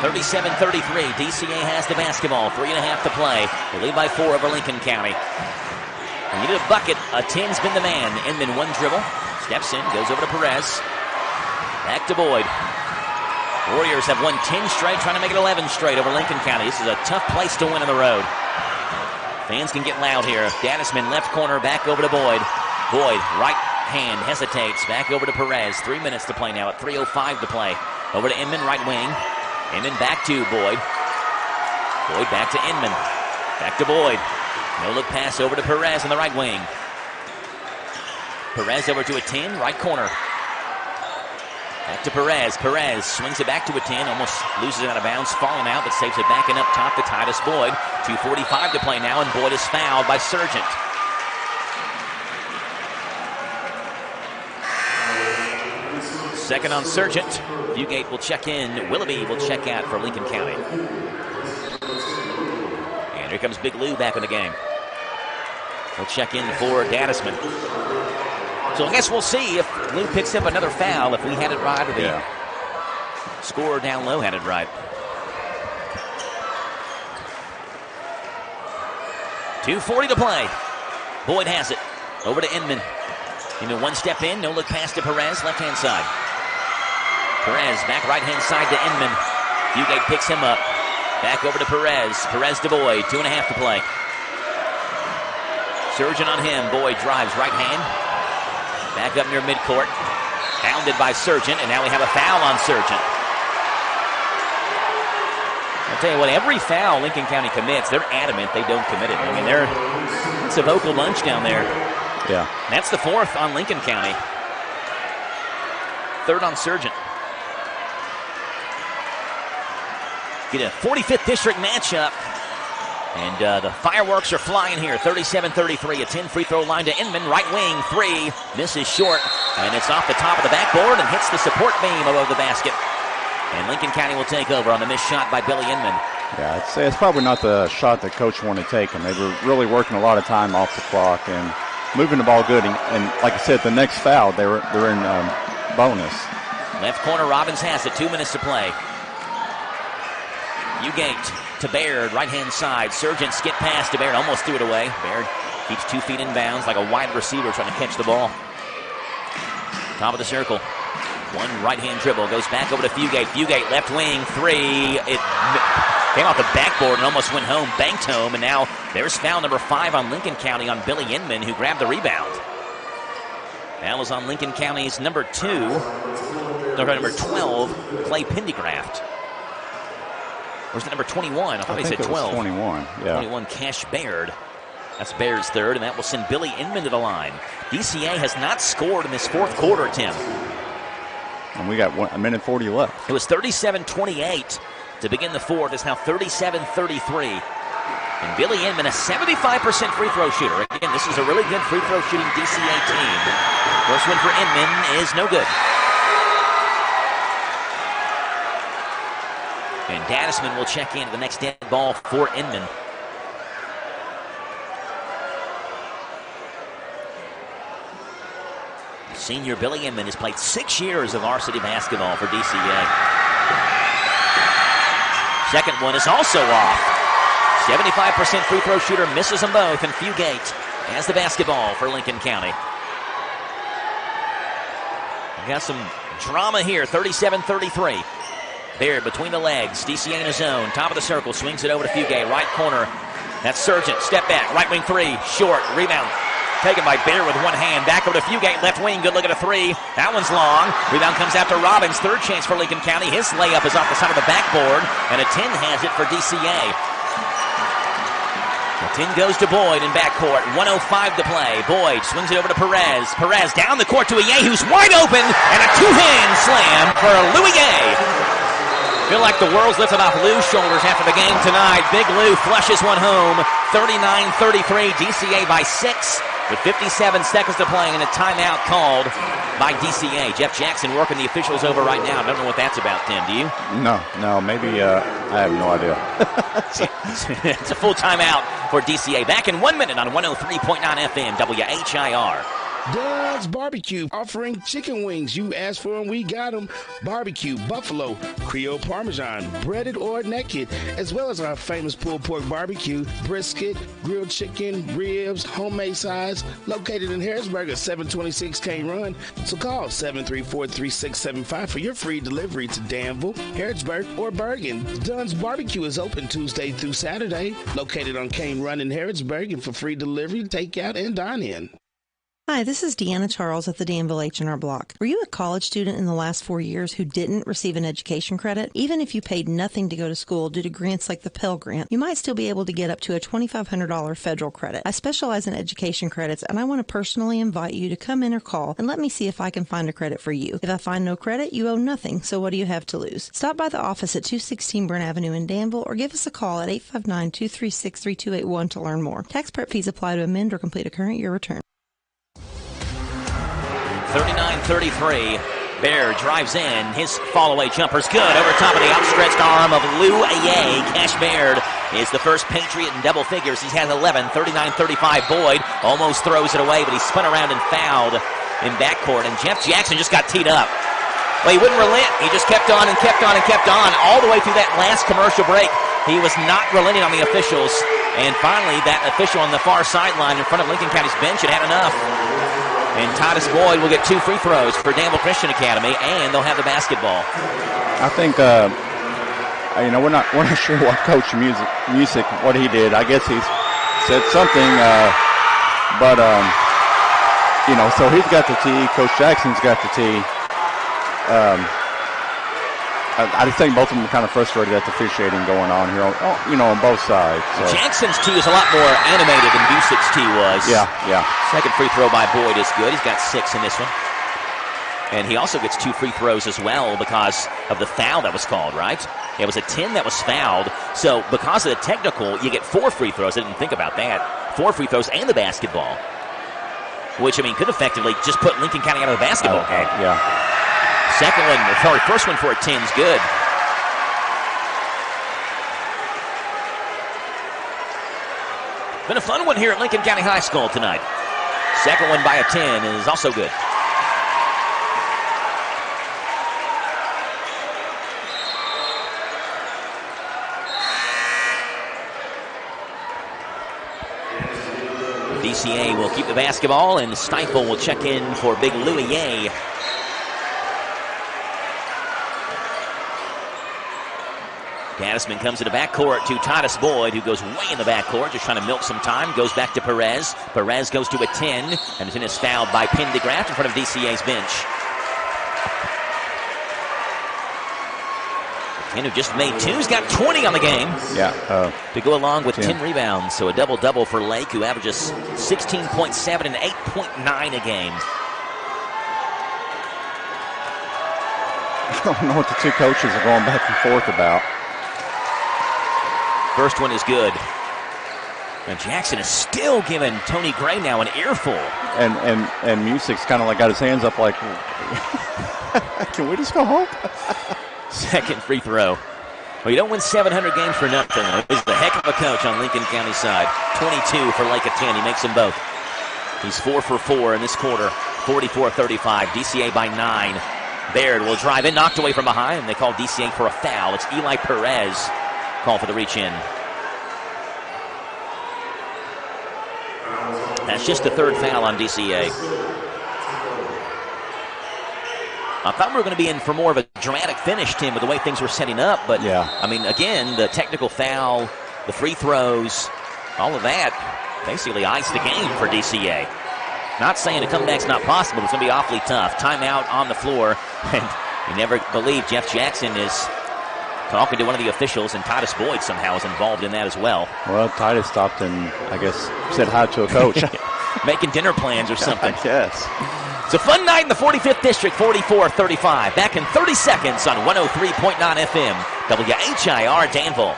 37-33. DCA has the basketball. 3.5 to play. They lead by 4 over Lincoln County. When you need a bucket, a 10's been the man. Inman one dribble. Steps in, goes over to Perez. Back to Boyd. Warriors have won 10 straight, trying to make it 11 straight over Lincoln County. This is a tough place to win on the road. Fans can get loud here. Dadisman left corner, back over to Boyd. Boyd, right hand, hesitates. Back over to Perez. 3 minutes to play now at 3:05 to play. Over to Inman, right wing. Inman back to Boyd. Boyd back to Inman. Back to Boyd. No look pass over to Perez on the right wing. Perez over to a 10, right corner. Back to Perez. Perez swings it back to a 10, almost loses it out of bounds, falling out, but saves it back and up top to Titus Boyd. 2:45 to play now, and Boyd is fouled by Sargent. Second on Sargent. Fugate will check in. Willoughby will check out for Lincoln County. And here comes Big Lou back in the game. He'll check in for Dadisman. So I guess we'll see if Lou picks up another foul, if we had it right, or the scorer down low had it right. 2:40 to play. Boyd has it. Over to Inman. Inman one step in, no look pass to Perez, left-hand side. Perez back right-hand side to Inman. Fugate picks him up. Back over to Perez. Perez to Boyd. 2.5 to play. Sargent on him. Boyd drives right hand. Back up near midcourt. Bounded by Sargent, and now we have a foul on Sargent. I'll tell you what, every foul Lincoln County commits, they're adamant they don't commit it. I mean, it's a vocal bunch down there. Yeah. And that's the 4th on Lincoln County. 3rd on Sargent. Get a 45th district matchup. And the fireworks are flying here. 37-33, a 10 free throw line to Inman. Right wing, 3. Misses short. And it's off the top of the backboard and hits the support beam above the basket. And Lincoln County will take over on the missed shot by Billy Inman. Yeah, it's probably not the shot that Coach wanted to take. And they were really working a lot of time off the clock and moving the ball good. And like I said, the next foul, they're in bonus. Left corner, Robbins has it. 2 minutes to play. Fugate to Baird, right-hand side. Sargent skip pass to Baird, almost threw it away. Baird keeps 2 feet in bounds like a wide receiver trying to catch the ball. Top of the circle. One right-hand dribble, goes back over to Fugate. Fugate, left wing, 3. It came off the backboard and almost went home, banked home, and now there's foul number 5 on Lincoln County on Billy Inman, who grabbed the rebound. Foul is on Lincoln County's number 12, Clay Pendergraft. Or is it number 21? I thought he said 12. 21, yeah. 21, Cash Baird. That's Baird's 3rd, and that will send Billy Inman to the line. DCA has not scored in this 4th quarter, Tim. And we got 1 minute 40 left. It was 37-28 to begin the 4th. It's now 37-33. And Billy Inman, a 75% free throw shooter. Again, this is a really good free throw shooting DCA team. First one for Inman is no good. And Dadisman will check in at the next dead ball for Inman. Senior Billy Inman has played 6 years of varsity basketball for DCA. Second one is also off. 75% free throw shooter, misses them both, and Fugate has the basketball for Lincoln County. We got some drama here, 37-33. Baird between the legs, DCA in his zone, top of the circle, swings it over to Fugate, right corner. That's Sargent, step back, right wing three, short, rebound. Taken by Baird with one hand, back over to Fugate, left wing, good look at a three. That one's long. Rebound comes out to Robbins, third chance for Lincoln County. His layup is off the side of the backboard, and a 10 has it for DCA. The 10 goes to Boyd in backcourt, 1:05 to play. Boyd swings it over to Perez. Perez down the court to Aye, who's wide open, and a two-hand slam for Louis Aye. Feel like the world's lifted off Lou's shoulders after the game tonight. Big Lou flushes one home, 39-33, DCA by 6. With 57 seconds to play and a timeout called by DCA. Jeff Jackson working the officials over right now. I don't know what that's about, Tim. Do you? No. Maybe I have no idea. It's a full timeout for DCA. Back in 1 minute on 103.9 FM, WHIR. Doug's Barbecue, offering chicken wings. You asked for them, we got them. Barbecue, buffalo, Creole Parmesan, breaded or naked, as well as our famous pulled pork barbecue, brisket, grilled chicken, ribs, homemade size, located in Harrisburg at 726 Kane Run. So call 734-3675 for your free delivery to Danville, Harrisburg, or Bergen. Dunn's Barbecue is open Tuesday through Saturday, located on Kane Run in Harrisburg, and for free delivery, takeout, and dine-in. Hi, this is Deanna Charles at the Danville H&R Block. Were you a college student in the last 4 years who didn't receive an education credit? Even if you paid nothing to go to school due to grants like the Pell Grant, you might still be able to get up to a $2,500 federal credit. I specialize in education credits, and I want to personally invite you to come in or call and let me see if I can find a credit for you. If I find no credit, you owe nothing, so what do you have to lose? Stop by the office at 216 Brent Avenue in Danville or give us a call at 859-236-3281 to learn more. Tax prep fees apply to amend or complete a current year return. 39-33. Baird drives in. His fall-away jumper's good. Over top of the outstretched arm of Lou Aye. Cash Baird is the first Patriot in double figures. He's had 11. 39-35. Boyd almost throws it away, but he spun around and fouled in backcourt. And Jeff Jackson just got teed up. Well, he wouldn't relent. He just kept on and kept on and kept on all the way through that last commercial break. He was not relenting on the officials. And finally, that official on the far sideline in front of Lincoln County's bench had enough. And Titus Boyd will get 2 free throws for Danville Christian Academy, and they'll have the basketball. I think, we're not sure what Coach Music what he did. I guess he's said something, so he's got the tee. Coach Jackson's got the tee. I just think both of them are kind of frustrated at the officiating going on here, on both sides. So. Jackson's tee is a lot more animated than Busic's tee was. Yeah. Second free throw by Boyd is good. He's got 6 in this one. And he also gets 2 free throws as well because of the foul that was called, right? It was a 10 that was fouled. So because of the technical, you get 4 free throws. I didn't think about that. 4 free throws and the basketball. Which, could effectively just put Lincoln County out of the basketball game. Yeah. First one for a 10 is good. Been a fun one here at Lincoln County High School tonight. Second one by a 10 is also good. DCA will keep the basketball, and Stiefel will check in for Big Louis Aye. Gaddisman comes to the backcourt to Titus Boyd, who goes way in the backcourt, just trying to milk some time. Goes back to Perez. Perez goes to a 10, and the 10 is fouled by Pendergraft in front of DCA's bench. And who just made 2's got 20 on the game. Yeah. To go along with 10 rebounds. So a double-double for Lake, who averages 16.7 and 8.9 a game. I don't know what the two coaches are going back and forth about. First one is good. And Jackson is still giving Tony Gray now an earful. And Music's kind of like got his hands up like, can we just go home? Second free throw. Well, you don't win 700 games for nothing. He's the heck of a coach on Lincoln County's side. 22 for Lake at 10. He makes them both. He's 4 for 4 in this quarter. 44-35, DCA by 9. Baird will drive in, knocked away from behind, and they call DCA for a foul. It's Eli Perez called for the reach in. That's just the third foul on DCA. I thought we were going to be in for more of a dramatic finish, Tim, with the way things were setting up. But, yeah. I mean, again, the technical foul, the free throws, all of that basically iced the game for DCA. Not saying a comeback's not possible, but it's going to be awfully tough. Timeout on the floor, and you never believe Jeff Jackson is talking to one of the officials, and Titus Boyd somehow is involved in that as well. Well, Titus stopped and, I guess, said hi to a coach. Making dinner plans or something. Yes. It's a fun night in the 45th District, 44-35. Back in 30 seconds on 103.9 FM, WHIR Danville.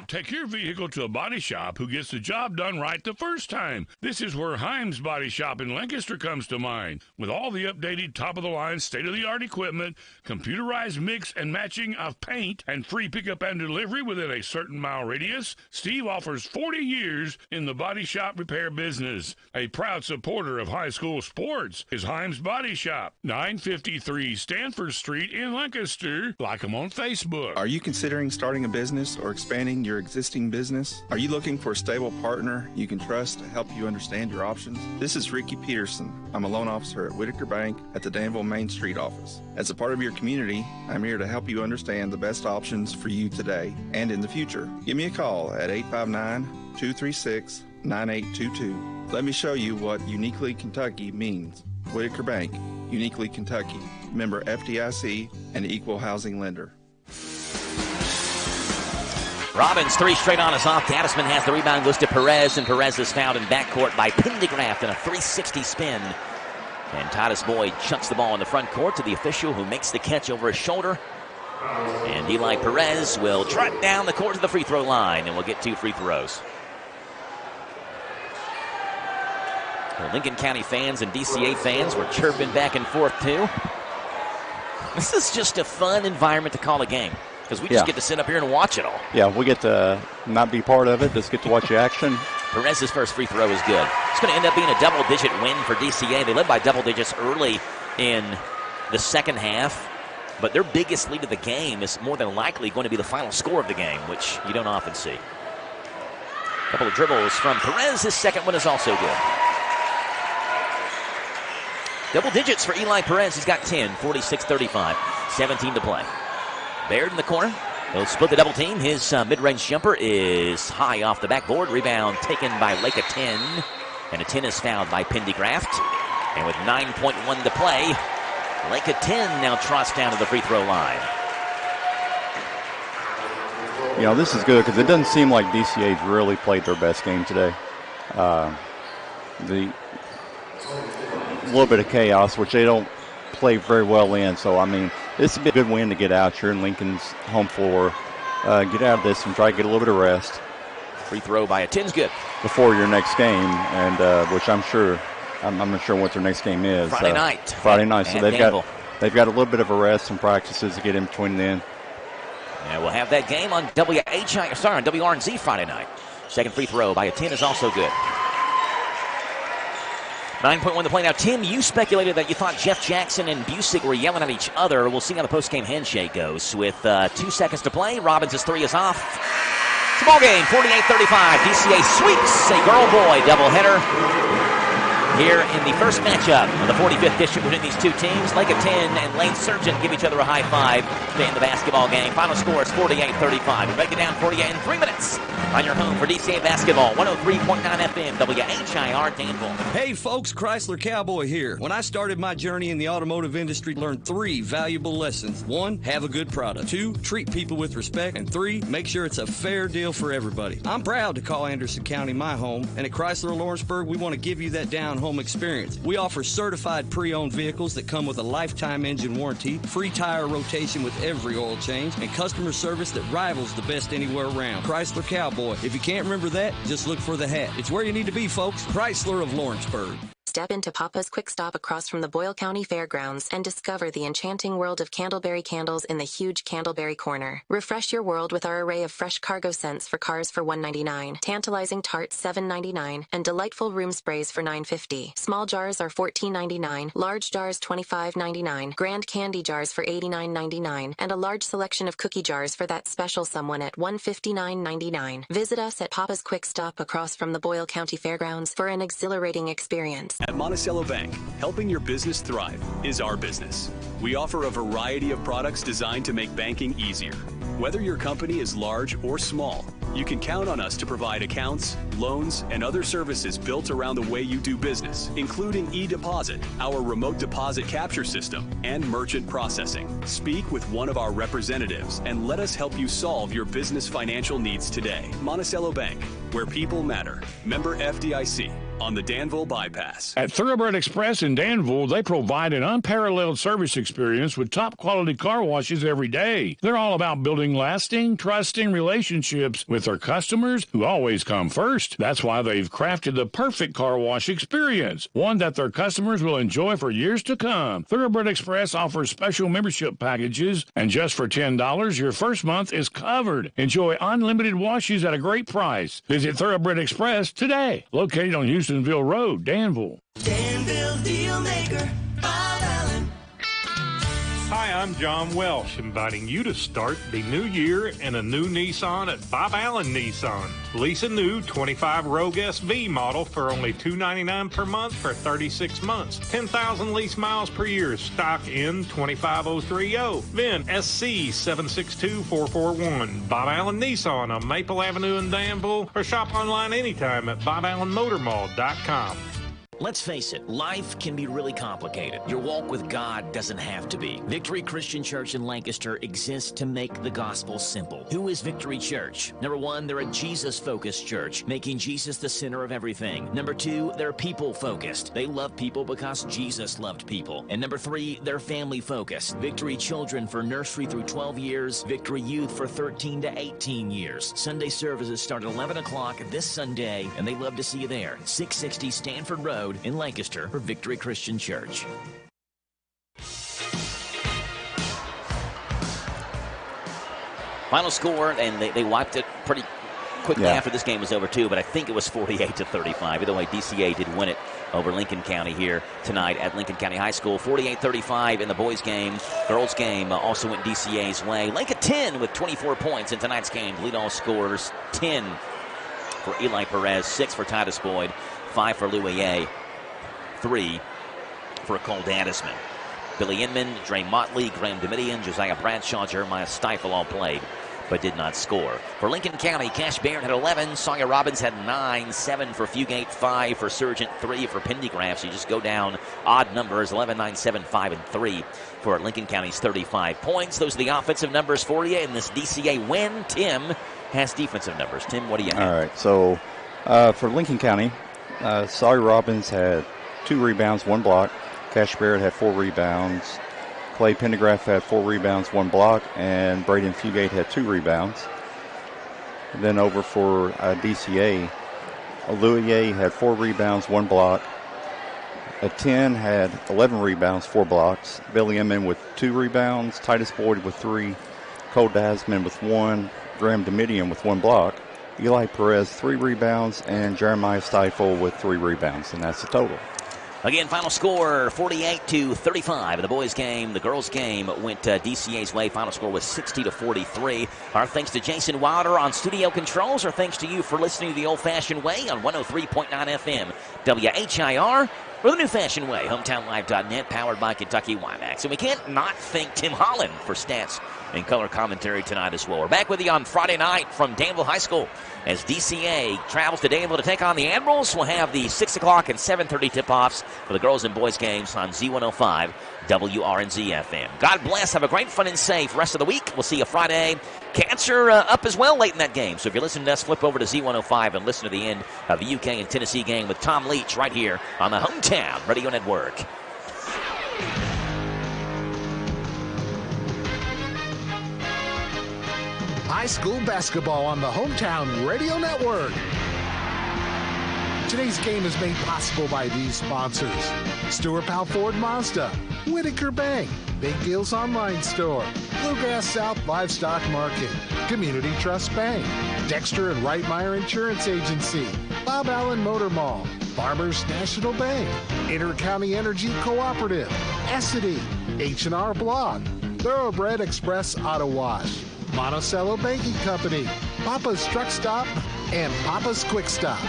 Take your vehicle to a body shop who gets the job done right the first time. This is where Himes Body Shop in Lancaster comes to mind. With all the updated, top-of-the-line, state-of-the-art equipment, computerized mix and matching of paint, and free pickup and delivery within a certain mile radius, Steve offers 40 years in the body shop repair business. A proud supporter of high school sports is Himes Body Shop, 953 Stanford Street in Lancaster. Like them on Facebook. Are you considering starting a business or expanding your existing business? Are you looking for a stable partner you can trust to help you understand your options? This is Ricky Peterson. I'm a loan officer at Whitaker Bank at the Danville Main Street office. As a part of your community, I'm here to help you understand the best options for you today and in the future. Give me a call at 859-236-9822. Let me show you what Uniquely Kentucky means. Whitaker Bank, Uniquely Kentucky, member FDIC, and equal housing lender. Robbins, 3 straight on is off. Gaddisman has the rebound, goes to Perez, and Perez is fouled in backcourt by Pendergraft in a 360 spin. And Titus Boyd chucks the ball in the front court to the official who makes the catch over his shoulder. And Eli Perez will trot down the court to the free throw line, and we'll get 2 free throws. The Lincoln County fans and DCA fans were chirping back and forth, too. This is just a fun environment to call a game, because we just get to sit up here and watch it all. Yeah, we get to not be part of it, just get to watch the action. Perez's first free throw is good. It's going to end up being a double-digit win for DCA. They led by double digits early in the second half, but their biggest lead of the game is more than likely going to be the final score of the game, which you don't often see. A couple of dribbles from Perez. His second one is also good. Double digits for Eli Perez. He's got 10, 46-35, 17 to play. Baird in the corner. He'll split the double team. His mid-range jumper is high off the backboard. Rebound taken by Lake of 10. And a 10 is fouled by Pendergraft. And with 9.1 to play, Lake of 10 now trots down to the free throw line. You know, this is good because it doesn't seem like DCA's really played their best game today. The little bit of chaos, which they don't play very well in. So, I mean, this would be a good win to get out here in Lincoln's home floor. Get out of this and try to get a little bit of rest. Free throw by a 10's good. Before your next game, and which I'm not sure what their next game is. Friday night. Friday night. So they've Danville. got a little bit of a rest and practices to get in between then. Yeah, we'll have that game on WRNZ Friday night. Second free throw by a 10 is also good. 9.1 to play now. Tim, you speculated that you thought Jeff Jackson and Busick were yelling at each other. We'll see how the post-game handshake goes. With 2 seconds to play, Robbins' 3 is off. It's a ball game, 48-35. DCA sweeps a girl-boy doubleheader here in the first matchup of the 45th District between these two teams. Lake of 10 and Lane Surgeon give each other a high five to end the basketball game. Final score is 48-35. We break it down 48 in 3 minutes on your home for DCA basketball. 103.9 FM, WHIR Danville. Hey folks, Chrysler Cowboy here. When I started my journey in the automotive industry, I learned 3 valuable lessons. 1, have a good product. 2, treat people with respect. And 3, make sure it's a fair deal for everybody. I'm proud to call Anderson County my home, and at Chrysler Lawrenceburg, we want to give you that down-home experience. We offer certified pre-owned vehicles that come with a lifetime engine warranty, free tire rotation with every oil change, and customer service that rivals the best anywhere around. Chrysler Cowboy. If you can't remember that, just look for the hat. It's where you need to be, folks. Chrysler of Lawrenceburg. Step into Papa's Quick Stop across from the Boyle County Fairgrounds and discover the enchanting world of Candleberry candles in the huge Candleberry Corner. Refresh your world with our array of fresh cargo scents for cars for $1.99, tantalizing tarts $7.99, and delightful room sprays for $9.50. Small jars are $14.99, large jars $25.99, grand candy jars for $89.99, and a large selection of cookie jars for that special someone at $159.99. Visit us at Papa's Quick Stop across from the Boyle County Fairgrounds for an exhilarating experience. At Monticello Bank, helping your business thrive is our business. We offer a variety of products designed to make banking easier. Whether your company is large or small, you can count on us to provide accounts, loans, and other services built around the way you do business, including e-deposit, our remote deposit capture system, and merchant processing. Speak with one of our representatives and let us help you solve your business financial needs today. Monticello Bank, where people matter. Member FDIC. On the Danville Bypass. At Thoroughbred Express in Danville, they provide an unparalleled service experience with top quality car washes every day. They're all about building lasting, trusting relationships with their customers who always come first. That's why they've crafted the perfect car wash experience, one that their customers will enjoy for years to come. Thoroughbred Express offers special membership packages, and just for $10, your first month is covered. Enjoy unlimited washes at a great price. Visit Thoroughbred Express today, located on Houstonville Road, Danville. Danville Deal Maker, Bob Allen. Hi, I'm John Welsh, inviting you to start the new year in a new Nissan at Bob Allen Nissan. Lease a new 25 Rogue SV model for only $299 per month for 36 months. 10,000 lease miles per year. Stock in 25030. VIN SC 762441. Bob Allen Nissan on Maple Avenue in Danville, or shop online anytime at BobAllenMotorMall.com. Let's face it, life can be really complicated. Your walk with God doesn't have to be. Victory Christian Church in Lancaster exists to make the gospel simple. Who is Victory Church? Number one, they're a Jesus-focused church, making Jesus the center of everything. Number two, they're people-focused. They love people because Jesus loved people. And number three, they're family-focused. Victory Children for nursery through 12 years, Victory Youth for 13 to 18 years. Sunday services start at 11 o'clock this Sunday, and they love to see you there. 660 Stanford Road in Lancaster for Victory Christian Church. Final score, and they wiped it pretty quickly after this game was over too, but I think it was 48-35. Either way, DCA did win it over Lincoln County here tonight at Lincoln County High School. 48-35 in the boys game. Girls game also went DCA's way. Lincoln 10 with 24 points in tonight's game. Lead all scorers, 10 for Eli Perez, 6 for Titus Boyd, 5 for Louie, 3 for Cole Dandisman. Billy Inman, Dre Motley, Graham Domitian, Josiah Bradshaw, Jeremiah Stiefel all played, but did not score. For Lincoln County, Cash Barron had 11, Sawyer Robbins had 9, 7 for Fugate, 5 for Surgent, 3 for Pendygraph. So you just go down odd numbers, 11, 9, 7, 5, and 3 for Lincoln County's 35 points. Those are the offensive numbers for you in this DCA win. Tim has defensive numbers. Tim, what do you have? All right, so for Lincoln County, Sawyer Robbins had 2 rebounds, 1 block. Cash Barrett had 4 rebounds. Clay Pendergraft had 4 rebounds, 1 block. And Braden Fugate had 2 rebounds. And then over for DCA, Louie had 4 rebounds, 1 block. A 10 had 11 rebounds, 4 blocks. Billy Inman with 2 rebounds. Titus Boyd with 3. Cole Dasman with 1. Graham Domitian with 1 block. Eli Perez, 3 rebounds, and Jeremiah Stiefel with 3 rebounds, and that's the total. Again, final score 48-35 in the boys' game. The girls' game went DCA's way. Final score was 60-43. Our thanks to Jason Wilder on studio controls. Our thanks to you for listening to the old-fashioned way on 103.9 FM WHIR. Or the new-fashioned way, HometownLive.net, powered by Kentucky WiMAX. And we can't not thank Tim Holland for stats and color commentary tonight as well. We're back with you on Friday night from Danville High School as DCA travels to Danville to take on the Admirals. We'll have the 6 o'clock and 7:30 tip-offs for the girls and boys games on Z105 WRNZ FM. God bless. Have a great, fun, and safe rest of the week. We'll see you Friday. Cats are up as well late in that game. So if you're listening to us, flip over to Z105 and listen to the end of the UK and Tennessee game with Tom Leach right here on the Hometown Radio Network. High school basketball on the Hometown Radio Network. Today's game is made possible by these sponsors: Stuart Powell Ford Mazda, Whitaker Bank, Big Deals Online Store, Bluegrass South Livestock Market, Community Trust Bank, Dexter and Reitmeyer Insurance Agency, Bob Allen Motor Mall, Farmers National Bank, Inter-County Energy Cooperative, Essity, H&R Block, Thoroughbred Express Auto Wash, Monticello Banking Company, Papa's Truck Stop, and Papa's Quick Stop.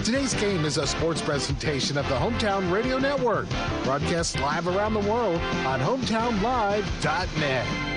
Today's game is a sports presentation of the Hometown Radio Network, broadcast live around the world on hometownlive.net.